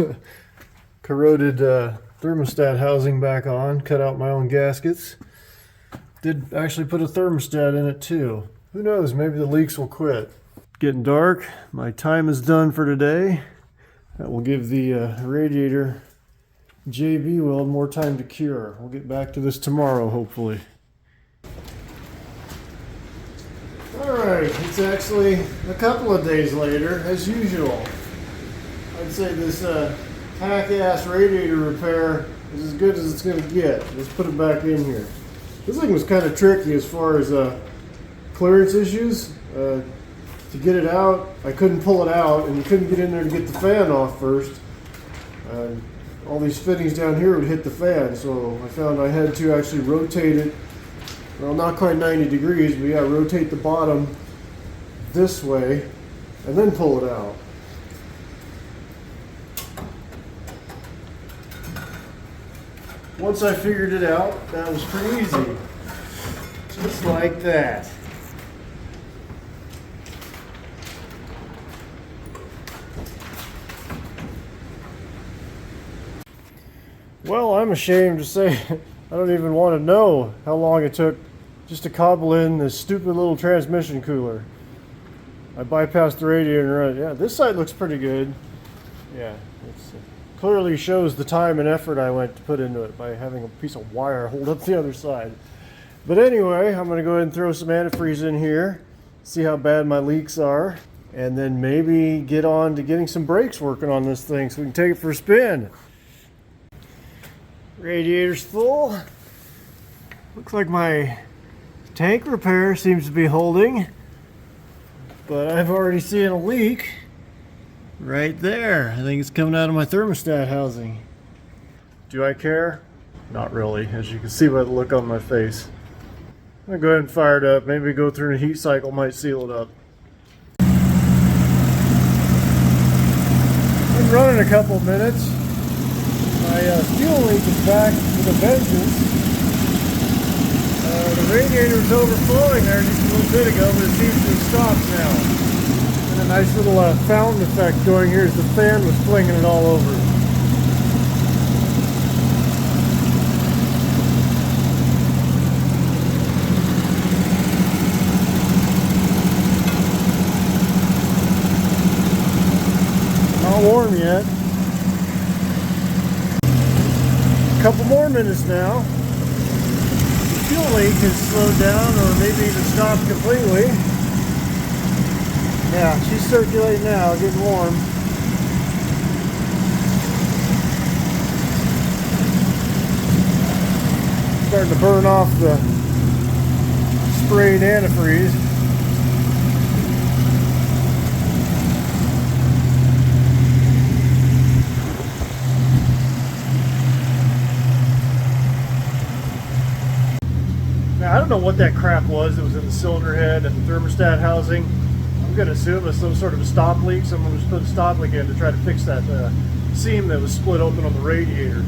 corroded thermostat housing back on, cut out my own gaskets. Did actually put a thermostat in it too. Who knows, maybe the leaks will quit. Getting dark, my time is done for today. That will give the radiator JB weld more time to cure. We'll get back to this tomorrow, hopefully. Alright, it's actually a couple of days later, as usual. I'd say this hack-ass radiator repair is as good as it's going to get. Let's put it back in here. This thing was kind of tricky as far as clearance issues. To get it out, I couldn't pull it out, and you couldn't get in there to get the fan off first. All these fittings down here would hit the fan, so I found I had to actually rotate it. Well, not quite 90 degrees, but yeah, rotate the bottom this way, and then pull it out. Once I figured it out, that was pretty easy. Just like that. Well, I'm ashamed to say I don't even want to know how long it took just to cobble in this stupid little transmission cooler. I bypassed the radiator and run it. Yeah, this side looks pretty good. Yeah, it clearly shows the time and effort I went to put into it by having a piece of wire hold up the other side. But anyway, I'm going to go ahead and throw some antifreeze in here, see how bad my leaks are, and then maybe get on to getting some brakes working on this thing so we can take it for a spin. Radiator's full. Looks like my tank repair seems to be holding, but I've already seen a leak right there. I think it's coming out of my thermostat housing. Do I care? Not really, as you can see by the look on my face. I'm gonna go ahead and fire it up. Maybe go through a heat cycle might seal it up. Been running a couple minutes. My fuel leak is back with a vengeance. The radiator was overflowing there just a little bit ago, but it seems to have stopped now. And a nice little fountain effect going here as the fan was flinging it all over. Not warm yet. Couple more minutes now. The fuel leak has slowed down or maybe even stopped completely. Yeah, she's circulating now, getting warm. Starting to burn off the sprayed antifreeze. Now, I don't know what that crap was that was in the cylinder head and the thermostat housing. I'm going to assume it's some sort of a stop leak. Someone was putting a stop leak in to try to fix that seam that was split open on the radiator.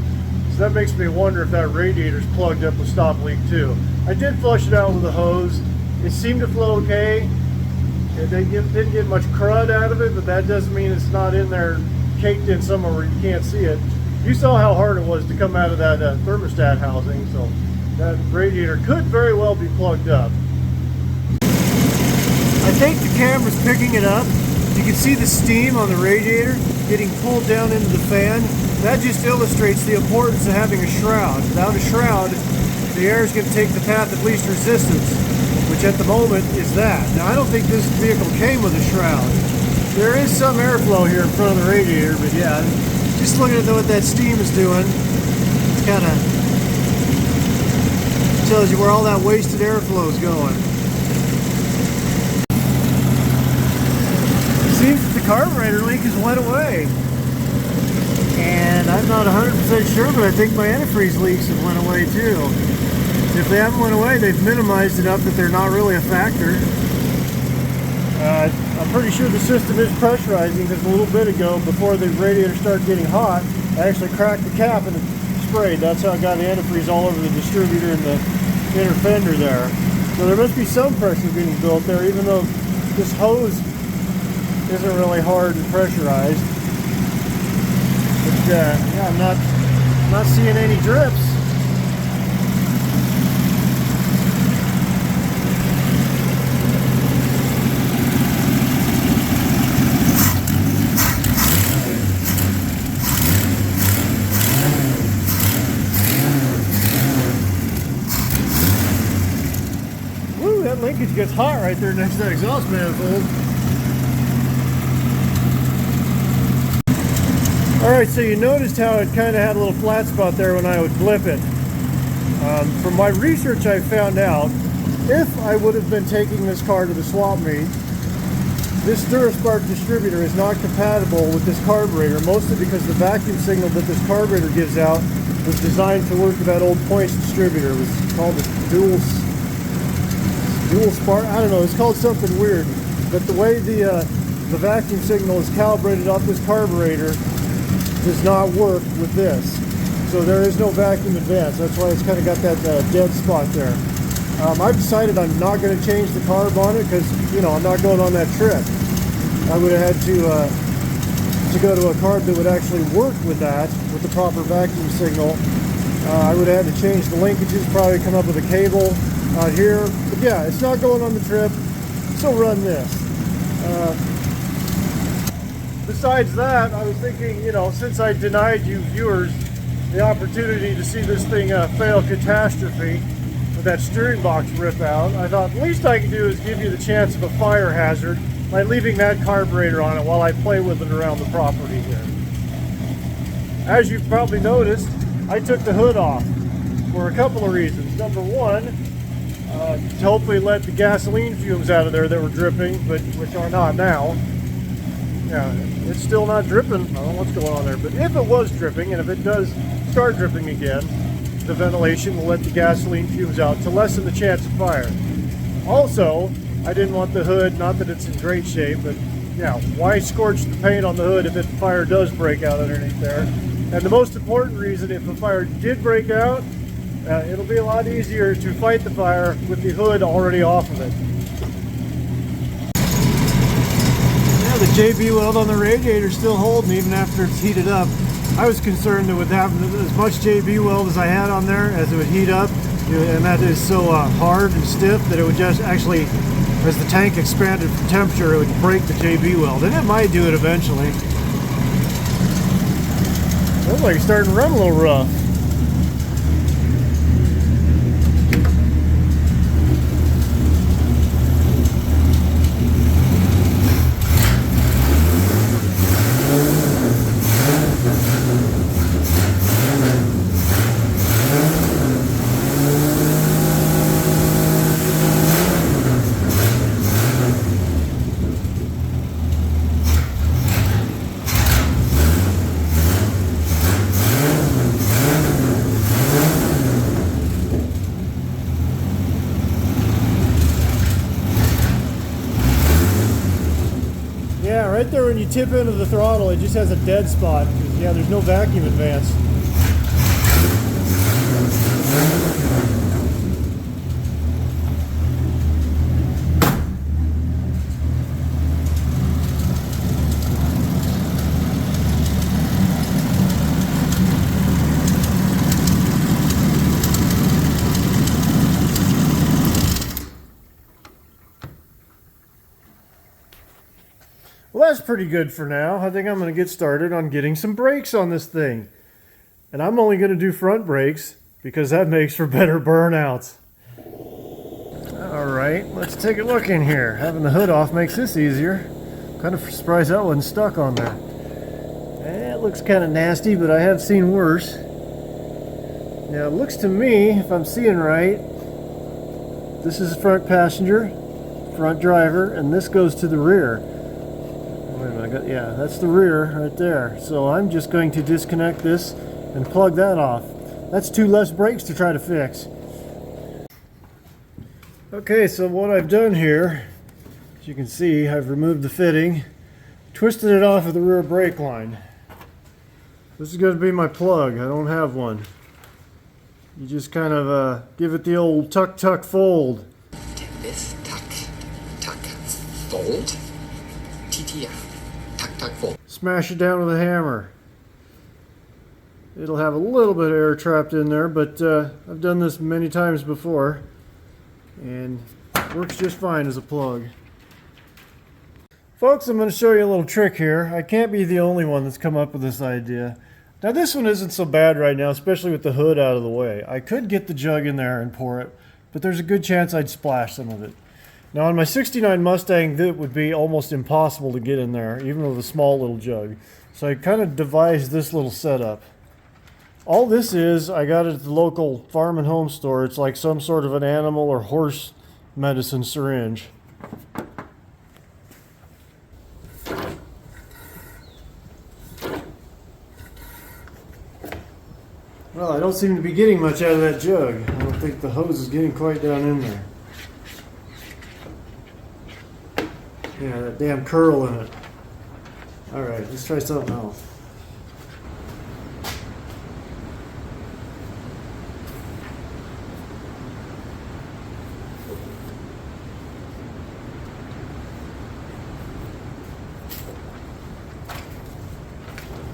So that makes me wonder if that radiator's plugged up with stop leak too. I did flush it out with a hose. It seemed to flow okay. It didn't get much crud out of it, but that doesn't mean it's not in there caked in somewhere where you can't see it. You saw how hard it was to come out of that thermostat housing, so that radiator could very well be plugged up. I think the camera's picking it up. You can see the steam on the radiator getting pulled down into the fan. That just illustrates the importance of having a shroud. Without a shroud, the air is going to take the path of least resistance, which at the moment is that. Now, I don't think this vehicle came with a shroud. There is some airflow here in front of the radiator, but yeah, just looking at what that steam is doing, it's kind of tells you where all that wasted airflow is going. It seems that the carburetor leak has went away. And I'm not 100% sure, but I think my antifreeze leaks have went away too. If they haven't went away, they've minimized enough that they're not really a factor. I'm pretty sure the system is pressurizing because a little bit ago, before the radiator started getting hot, I actually cracked the cap and it sprayed. That's how I got the antifreeze all over the distributor and the inner fender there. So there must be some pressure getting built there, even though this hose isn't really hard and pressurized. But yeah, I'm not seeing any drips. Woo, that linkage gets hot right there next to that exhaust manifold. Alright, so you noticed how it kind of had a little flat spot there when I would flip it. From my research, I found out if I would have been taking this car to the swap meet, this Duraspark distributor is not compatible with this carburetor, mostly because the vacuum signal that this carburetor gives out was designed to work with that old Points distributor. It was called the dual spark. I don't know. It's called something weird. But the way the vacuum signal is calibrated off this carburetor does not work with this. So there is no vacuum advance. That's why it's kind of got that dead spot there. I've decided I'm not going to change the carb on it because, you know, I'm not going on that trip. I would have had to go to a carb that would actually work with that, with the proper vacuum signal. I would have had to change the linkages, probably come up with a cable out here. But yeah, it's not going on the trip, so run this. Besides that, I was thinking, you know, since I denied you viewers the opportunity to see this thing fail catastrophe with that steering box rip out, I thought the least I can do is give you the chance of a fire hazard by leaving that carburetor on it while I play with it around the property here. As you've probably noticed, I took the hood off for a couple of reasons. Number one, to hopefully let the gasoline fumes out of there that were dripping, but which are not now. Yeah, it's still not dripping. I don't know what's going on there, but if it was dripping, and if it does start dripping again, the ventilation will let the gasoline fumes out to lessen the chance of fire. Also, I didn't want the hood, not that it's in great shape, but yeah, why scorch the paint on the hood if a fire does break out underneath there? And the most important reason, if a fire did break out, it'll be a lot easier to fight the fire with the hood already off of it. Yeah, the JB weld on the radiator is still holding even after it's heated up. I was concerned that with having as much JB weld as I had on there, as it would heat up, and that is so hard and stiff that it would just actually, as the tank expanded from temperature, it would break the JB weld, and it might do it eventually. Looks like it's starting to run a little rough. Yeah, right there when you tip into the throttle, it just has a dead spot. Yeah, there's no vacuum advance. Well, that's pretty good for now. I think I'm going to get started on getting some brakes on this thing. And I'm only going to do front brakes because that makes for better burnouts. Alright, let's take a look in here. Having the hood off makes this easier. Kind of surprised that wasn't stuck on there. It looks kind of nasty, but I have seen worse. Now it looks to me, if I'm seeing right, this is front passenger, front driver, and this goes to the rear. Wait a minute, yeah, that's the rear right there. So I'm just going to disconnect this and plug that off. That's two less brakes to try to fix. Okay, so what I've done here, as you can see, I've removed the fitting, twisted it off of the rear brake line. This is going to be my plug. I don't have one. You just kind of give it the old tuck tuck fold.
This tuck tuck fold. ที่ทักๆผม
Smash it down with a hammer. It'll have a little bit of air trapped in there, but I've done this many times before, and works just fine as a plug. Folks, I'm going to show you a little trick here. I can't be the only one that's come up with this idea. Now this one isn't so bad right now, especially with the hood out of the way. I could get the jug in there and pour it, but there's a good chance I'd splash some of it. Now on my 69 Mustang, that would be almost impossible to get in there, even with a small little jug. So I kind of devised this little setup. All this is, I got it at the local farm and home store. It's like some sort of an animal or horse medicine syringe. Well, I don't seem to be getting much out of that jug. I don't think the hose is getting quite down in there. Yeah, that damn curl in it. Alright, let's try something else.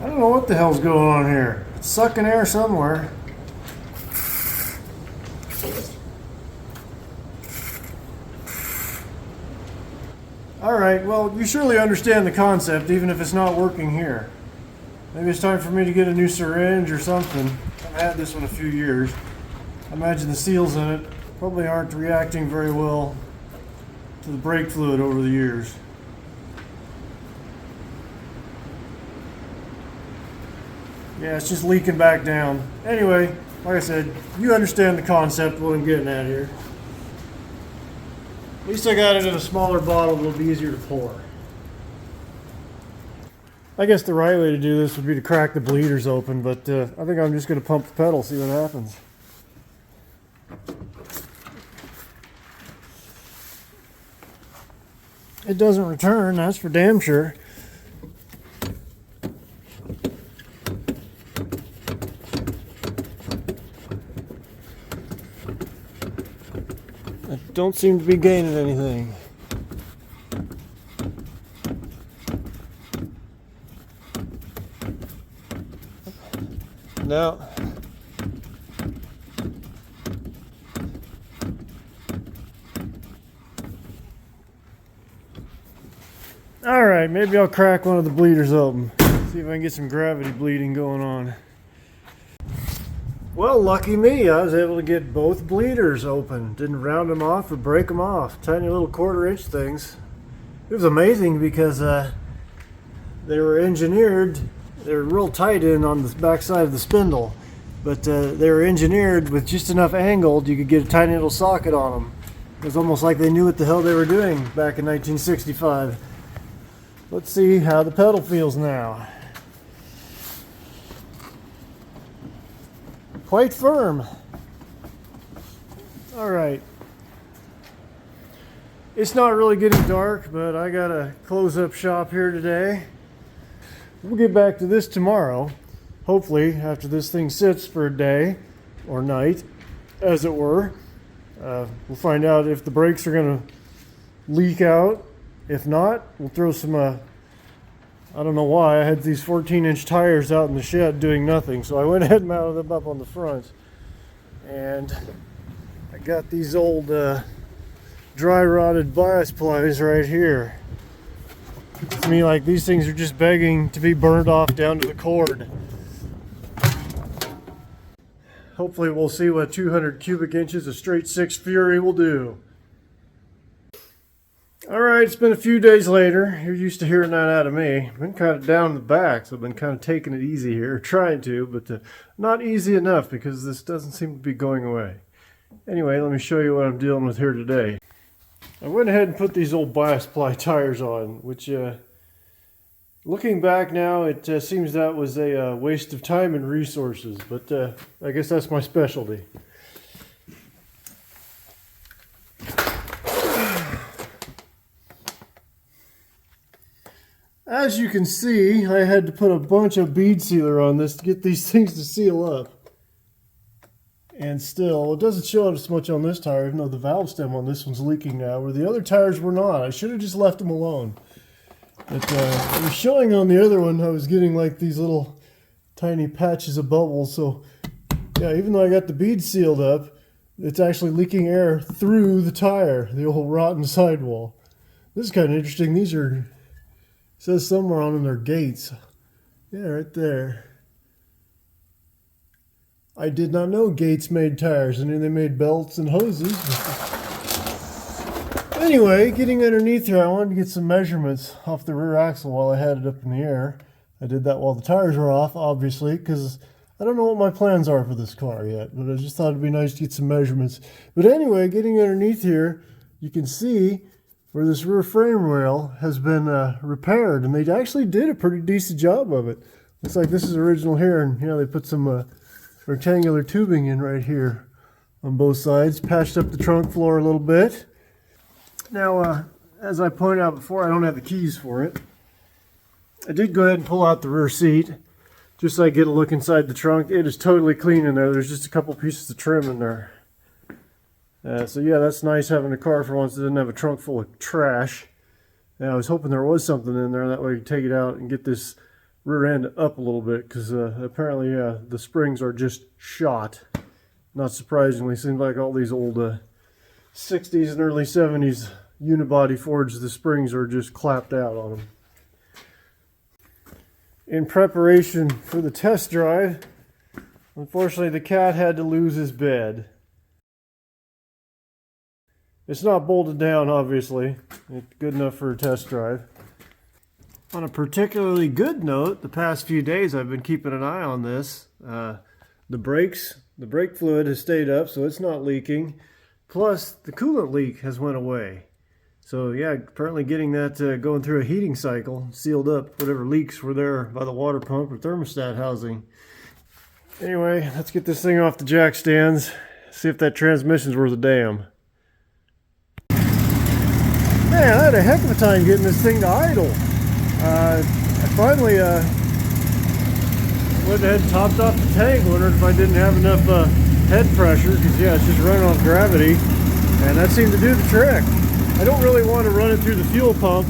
I don't know what the hell's going on here. It's sucking air somewhere. Alright, well, you surely understand the concept, even if it's not working here. Maybe it's time for me to get a new syringe or something. I've had this one a few years. I imagine the seals in it probably aren't reacting very well to the brake fluid over the years. Yeah, it's just leaking back down. Anyway, like I said, you understand the concept, what I'm getting at here. At least I got it in a smaller bottle, it'll be easier to pour. I guess the right way to do this would be to crack the bleeders open, but I think I'm just going to pump the pedal, see what happens. It doesn't return, that's for damn sure. I don't seem to be gaining anything. No. Alright, maybe I'll crack one of the bleeders open. See if I can get some gravity bleeding going on. Well, lucky me, I was able to get both bleeders open. Didn't round them off or break them off. Tiny little 1/4-inch things. It was amazing because they were engineered, they were real tight in on the back side of the spindle, but they were engineered with just enough angle you could get a tiny little socket on them. It was almost like they knew what the hell they were doing back in 1965. Let's see how the pedal feels now. Quite firm. Alright. It's not really getting dark, but I gotta close up shop here today. We'll get back to this tomorrow. Hopefully, after this thing sits for a day or night, as it were. We'll find out if the brakes are gonna leak out. If not, we'll throw some I don't know why, I had these 14-inch tires out in the shed doing nothing, so I went ahead and mounted them up on the front. And I got these old dry rotted bias plies right here. To me, like, these things are just begging to be burned off down to the cord. Hopefully we'll see what 200 cubic inches of straight 6 Fury will do. Alright, it's been a few days later. You're used to hearing that out of me. I've been kind of down in the back, so I've been kind of taking it easy here, trying to, but not easy enough because this doesn't seem to be going away. Anyway, let me show you what I'm dealing with here today. I went ahead and put these old bias ply tires on, which, looking back now, it seems that was a waste of time and resources, but I guess that's my specialty. As you can see, I had to put a bunch of bead sealer on this to get these things to seal up. And still, it doesn't show as much on this tire, even though the valve stem on this one's leaking now, where the other tires were not. I should have just left them alone. But it was showing on the other one, I was getting like these little tiny patches of bubbles. So yeah, even though I got the bead sealed up, it's actually leaking air through the tire, the old rotten sidewall. This is kind of interesting. These are, it says somewhere on them they're gates. Yeah, right there. I did not know Gates made tires. I knew they made belts and hoses. Anyway, getting underneath here, I wanted to get some measurements off the rear axle while I had it up in the air. I did that while the tires were off, obviously, because I don't know what my plans are for this car yet, but I just thought it'd be nice to get some measurements. But anyway, getting underneath here, you can see where this rear frame rail has been repaired, and they actually did a pretty decent job of it. Looks like this is original here, and they put some rectangular tubing in right here on both sides, patched up the trunk floor a little bit. Now, as I pointed out before, I don't have the keys for it. I did go ahead and pull out the rear seat, just so I get a look inside the trunk. It is totally clean in there. There's just a couple pieces of trim in there. So yeah, that's nice having a car for once that didn't have a trunk full of trash. And I was hoping there was something in there, that way you can take it out and get this rear end up a little bit, because apparently the springs are just shot. Not surprisingly, seems like all these old 60s and early 70s unibody Fords, the springs are just clapped out on them. In preparation for the test drive, unfortunately the cat had to lose his bed. It's not bolted down, obviously. It's good enough for a test drive. On a particularly good note, the past few days I've been keeping an eye on this. The brake fluid has stayed up, so it's not leaking. Plus, the coolant leak has went away. So yeah, apparently getting that going through a heating cycle, sealed up whatever leaks were there by the water pump or thermostat housing. Anyway, let's get this thing off the jack stands, see if that transmission's worth a damn. Man, I had a heck of a time getting this thing to idle. I finally went ahead and topped off the tank, wondered if I didn't have enough head pressure, because yeah, it's just running off gravity, and that seemed to do the trick. I don't really want to run it through the fuel pump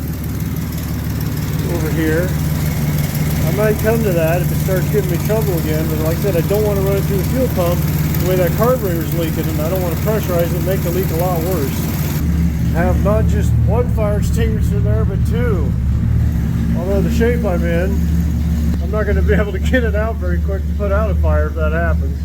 over here. I might come to that if it starts giving me trouble again, but like I said, I don't want to run it through the fuel pump the way that carburetor's leaking, and I don't want to pressurize it and make the leak a lot worse. I have not just one fire extinguisher there, but two. Although the shape I'm in, I'm not going to be able to get it out very quick to put out a fire if that happens.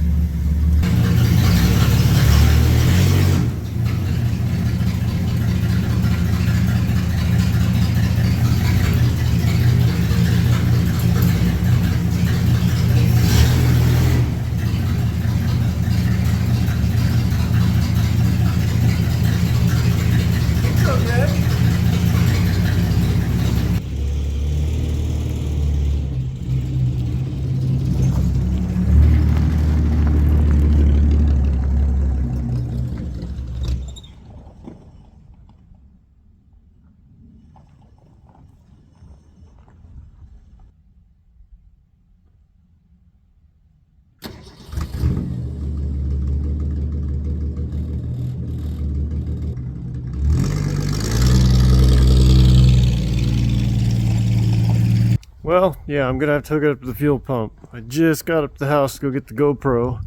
Well, yeah, I'm gonna have to hook it up to the fuel pump. I just got up to the house to go get the GoPro,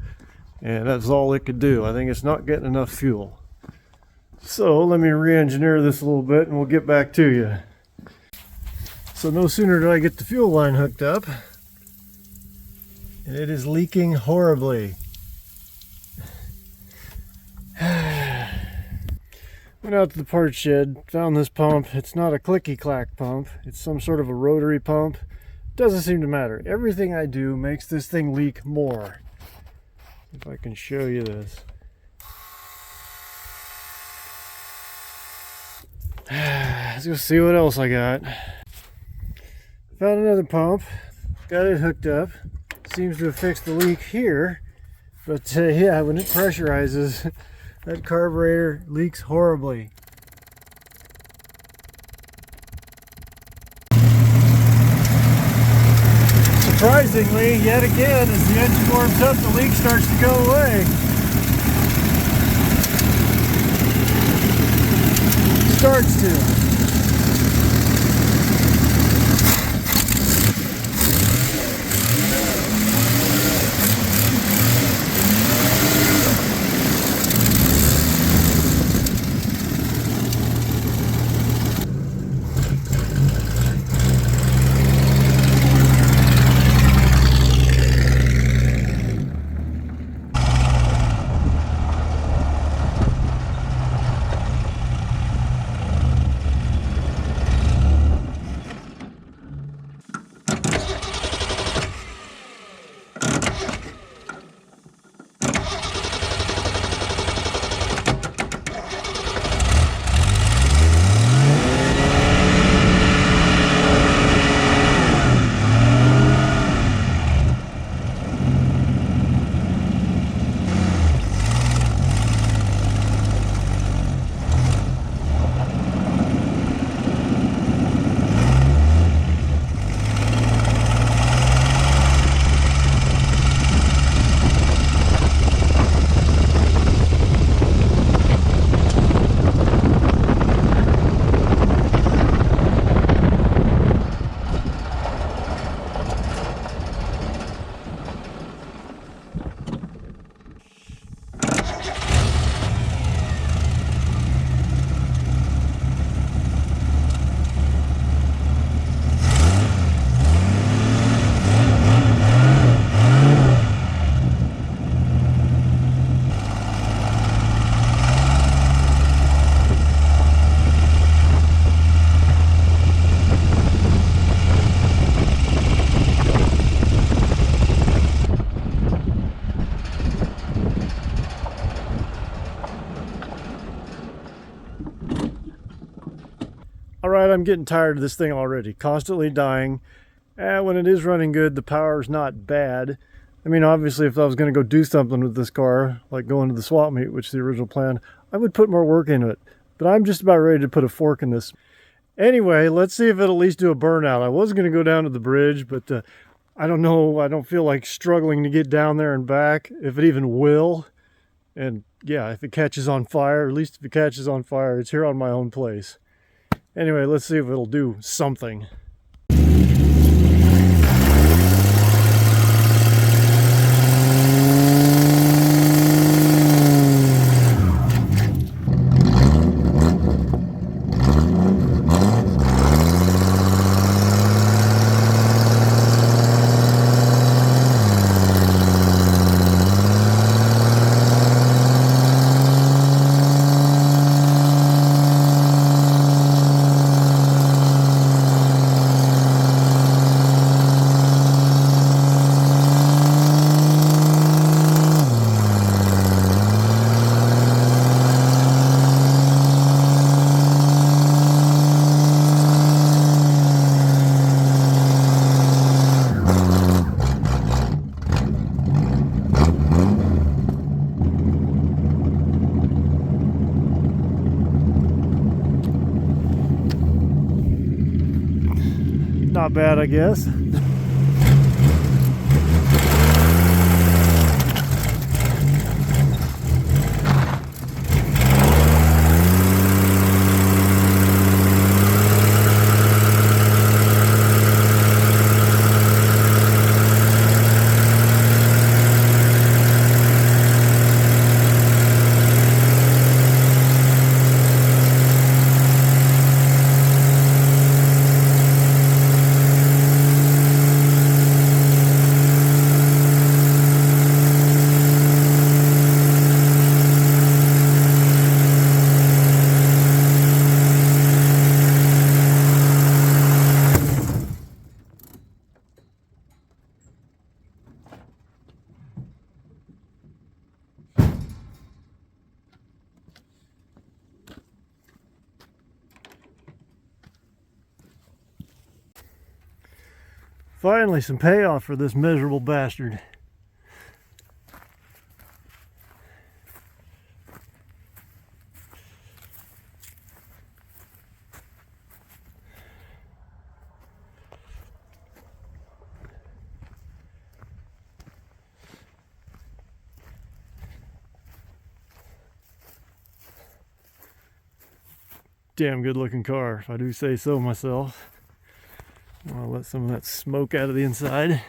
and that's all it could do. I think it's not getting enough fuel. So let me re-engineer this a little bit and we'll get back to you. So no sooner did I get the fuel line hooked up, and it is leaking horribly. Went out to the parts shed, found this pump. It's not a clicky-clack pump. It's some sort of a rotary pump. Doesn't seem to matter. Everything I do makes this thing leak more. If I can show you this. Let's go see what else I got. Found another pump. Got it hooked up. Seems to have fixed the leak here. But yeah, when it pressurizes, that carburetor leaks horribly. Surprisingly, yet again, as the engine warms up, the leak starts to go away. Starts to. All right, I'm getting tired of this thing already. Constantly dying. When it is running good, the power's not bad. I mean, obviously, if I was going to go do something with this car, like going to the swap meet, which is the original plan, I would put more work into it. But I'm just about ready to put a fork in this. Anyway, let's see if it'll at least do a burnout. I was going to go down to the bridge, but I don't know. I don't feel like struggling to get down there and back, if it even will. And yeah, if it catches on fire, at least if it catches on fire, it's here on my own place. Anyway, let's see if it'll do something. Not bad, I guess. Finally, some payoff for this miserable bastard. Damn good looking car, if I do say so myself. I'll let some of that smoke out of the inside.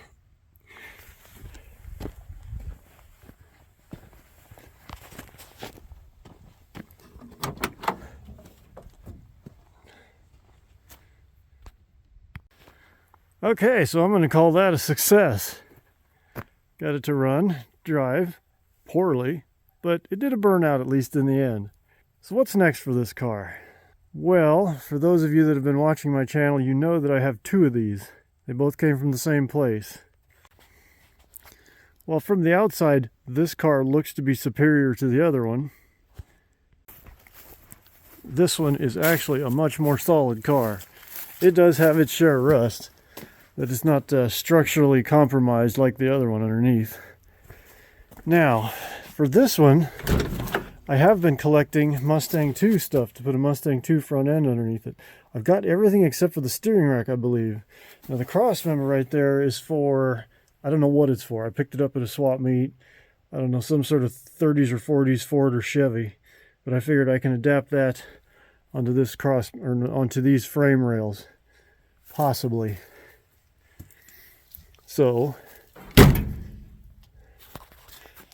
Okay, so I'm going to call that a success. Got it to run, drive, poorly, but it did a burnout at least in the end. So what's next for this car? Well, for those of you that have been watching my channel, you know that I have two of these. They both came from the same place. Well, from the outside, this car looks to be superior to the other one. This one is actually a much more solid car. It does have its share of rust, but it's not structurally compromised like the other one underneath. Now, for this one, I have been collecting Mustang 2 stuff to put a Mustang 2 front end underneath it. I've got everything except for the steering rack, I believe. Now the cross member right there is for, I don't know what it's for. I picked it up at a swap meet. I don't know, some sort of 30s or 40s Ford or Chevy. But I figured I can adapt that onto this onto these frame rails. Possibly. So,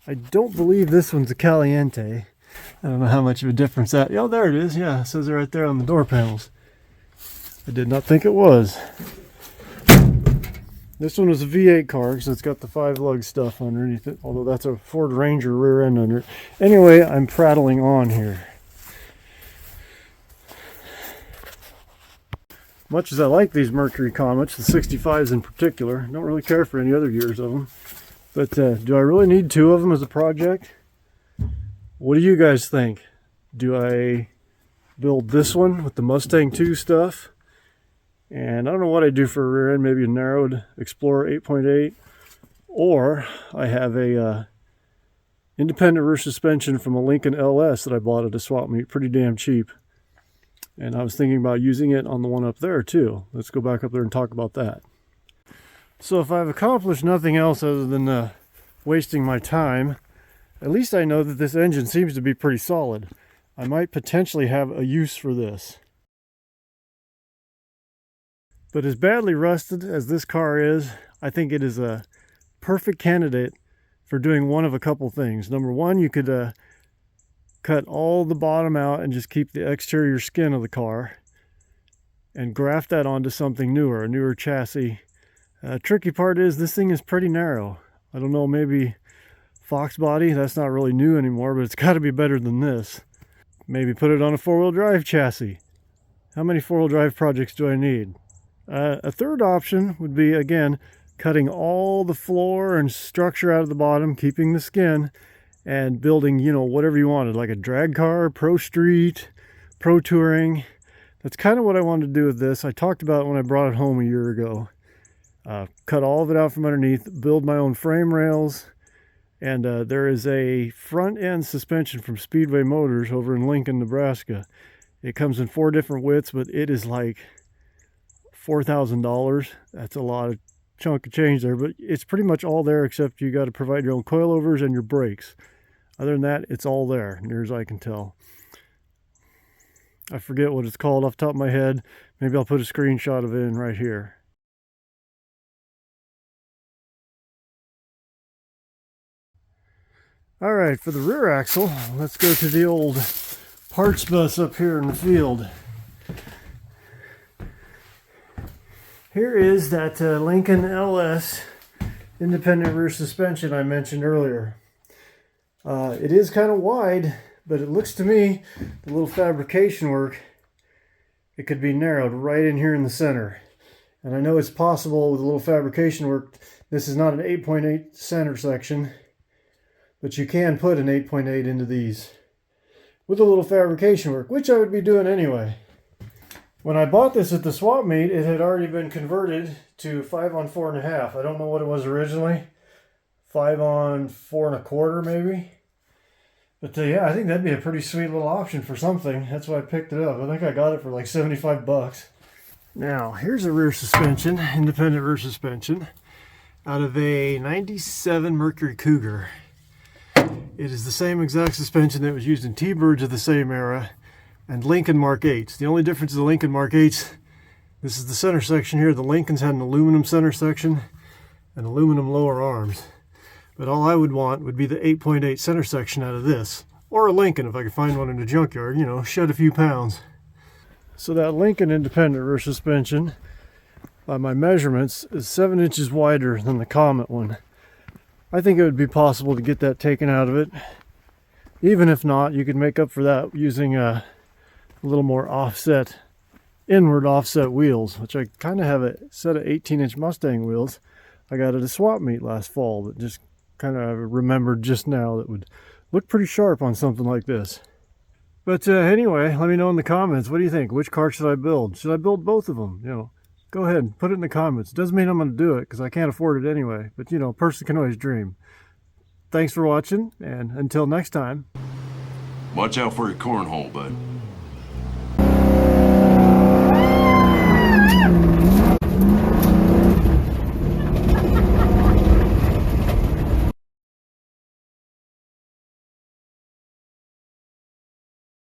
I don't believe this one's a Caliente. I don't know how much of a difference that... Oh, there it is. Yeah, it says it right there on the door panels. I did not think it was. This one was a V8 car because it's got the 5-lug stuff underneath it. Although that's a Ford Ranger rear end under it. Anyway, I'm prattling on here. Much as I like these Mercury Comets, the 65s in particular, I don't really care for any other years of them. But do I really need two of them as a project? What do you guys think? Do I build this one with the Mustang 2 stuff. And I don't know what I do for a rear end, maybe a narrowed Explorer 8.8. Or I have a independent rear suspension from a Lincoln LS that I bought at a swap meet, pretty damn cheap. And I was thinking about using it on the one up there too. Let's go back up there and talk about that. So if I've accomplished nothing else other than wasting my time, at least I know that this engine seems to be pretty solid. I might potentially have a use for this. But as badly rusted as this car is, I think it is a perfect candidate for doing one of a couple things. Number one, you could cut all the bottom out and just keep the exterior skin of the car and graft that onto something newer, a newer chassis. Tricky part is this thing is pretty narrow. I don't know, maybe Fox body, that's not really new anymore, but it's got to be better than this. Maybe put it on a four-wheel drive chassis. How many four-wheel drive projects do I need? A third option would be, again, cutting all the floor and structure out of the bottom, keeping the skin, and building, you know, whatever you wanted, like a drag car, pro street, pro touring. That's kind of what I wanted to do with this. I talked about it when I brought it home a year ago. Cut all of it out from underneath, build my own frame rails, and there is a front end suspension from Speedway Motors over in Lincoln, Nebraska. It comes in 4 different widths, but it is like $4,000. That's a lot of chunk of change there, but it's pretty much all there except you got to provide your own coilovers and your brakes. Other than that, it's all there, near as I can tell. I forget what it's called off the top of my head. Maybe I'll put a screenshot of it in right here. All right, for the rear axle, let's go to the old parts bus up here in the field. Here is that Lincoln LS independent rear suspension I mentioned earlier. It is kind of wide, but it looks to me, the little fabrication work, it could be narrowed right in here in the center. And I know it's possible with a little fabrication work. This is not an 8.8 center section, but you can put an 8.8 into these with a little fabrication work, which I would be doing anyway. When I bought this at the swap meet, it had already been converted to 5 on 4.5. I don't know what it was originally. 5 on 4 1/4 maybe. But yeah, I think that'd be a pretty sweet little option for something. That's why I picked it up. I think I got it for like 75 bucks. Now, here's a rear suspension, independent rear suspension, out of a 97 Mercury Cougar. It is the same exact suspension that was used in T-Birds of the same era and Lincoln Mark 8s. The only difference is the Lincoln Mark 8s, this is the center section here. The Lincolns had an aluminum center section and aluminum lower arms. But all I would want would be the 8.8 center section out of this. Or a Lincoln if I could find one in a junkyard, you know, shed a few pounds. So that Lincoln independent rear suspension, by my measurements, is 7 inches wider than the Comet one. I think it would be possible to get that taken out of it. Even if not, you could make up for that using a little more offset, inward offset wheels, which I kind of have a set of 18-inch Mustang wheels I got at a swap meet last fall that just kind of remembered just now that would look pretty sharp on something like this. But anyway, let me know in the comments, what do you think? Which car should I build? Should I build both of them? You know, go ahead, put it in the comments. Doesn't mean I'm going to do it because I can't afford it anyway, but you know, a person can always dream. Thanks for watching, and until next time.
Watch out for your cornhole, bud.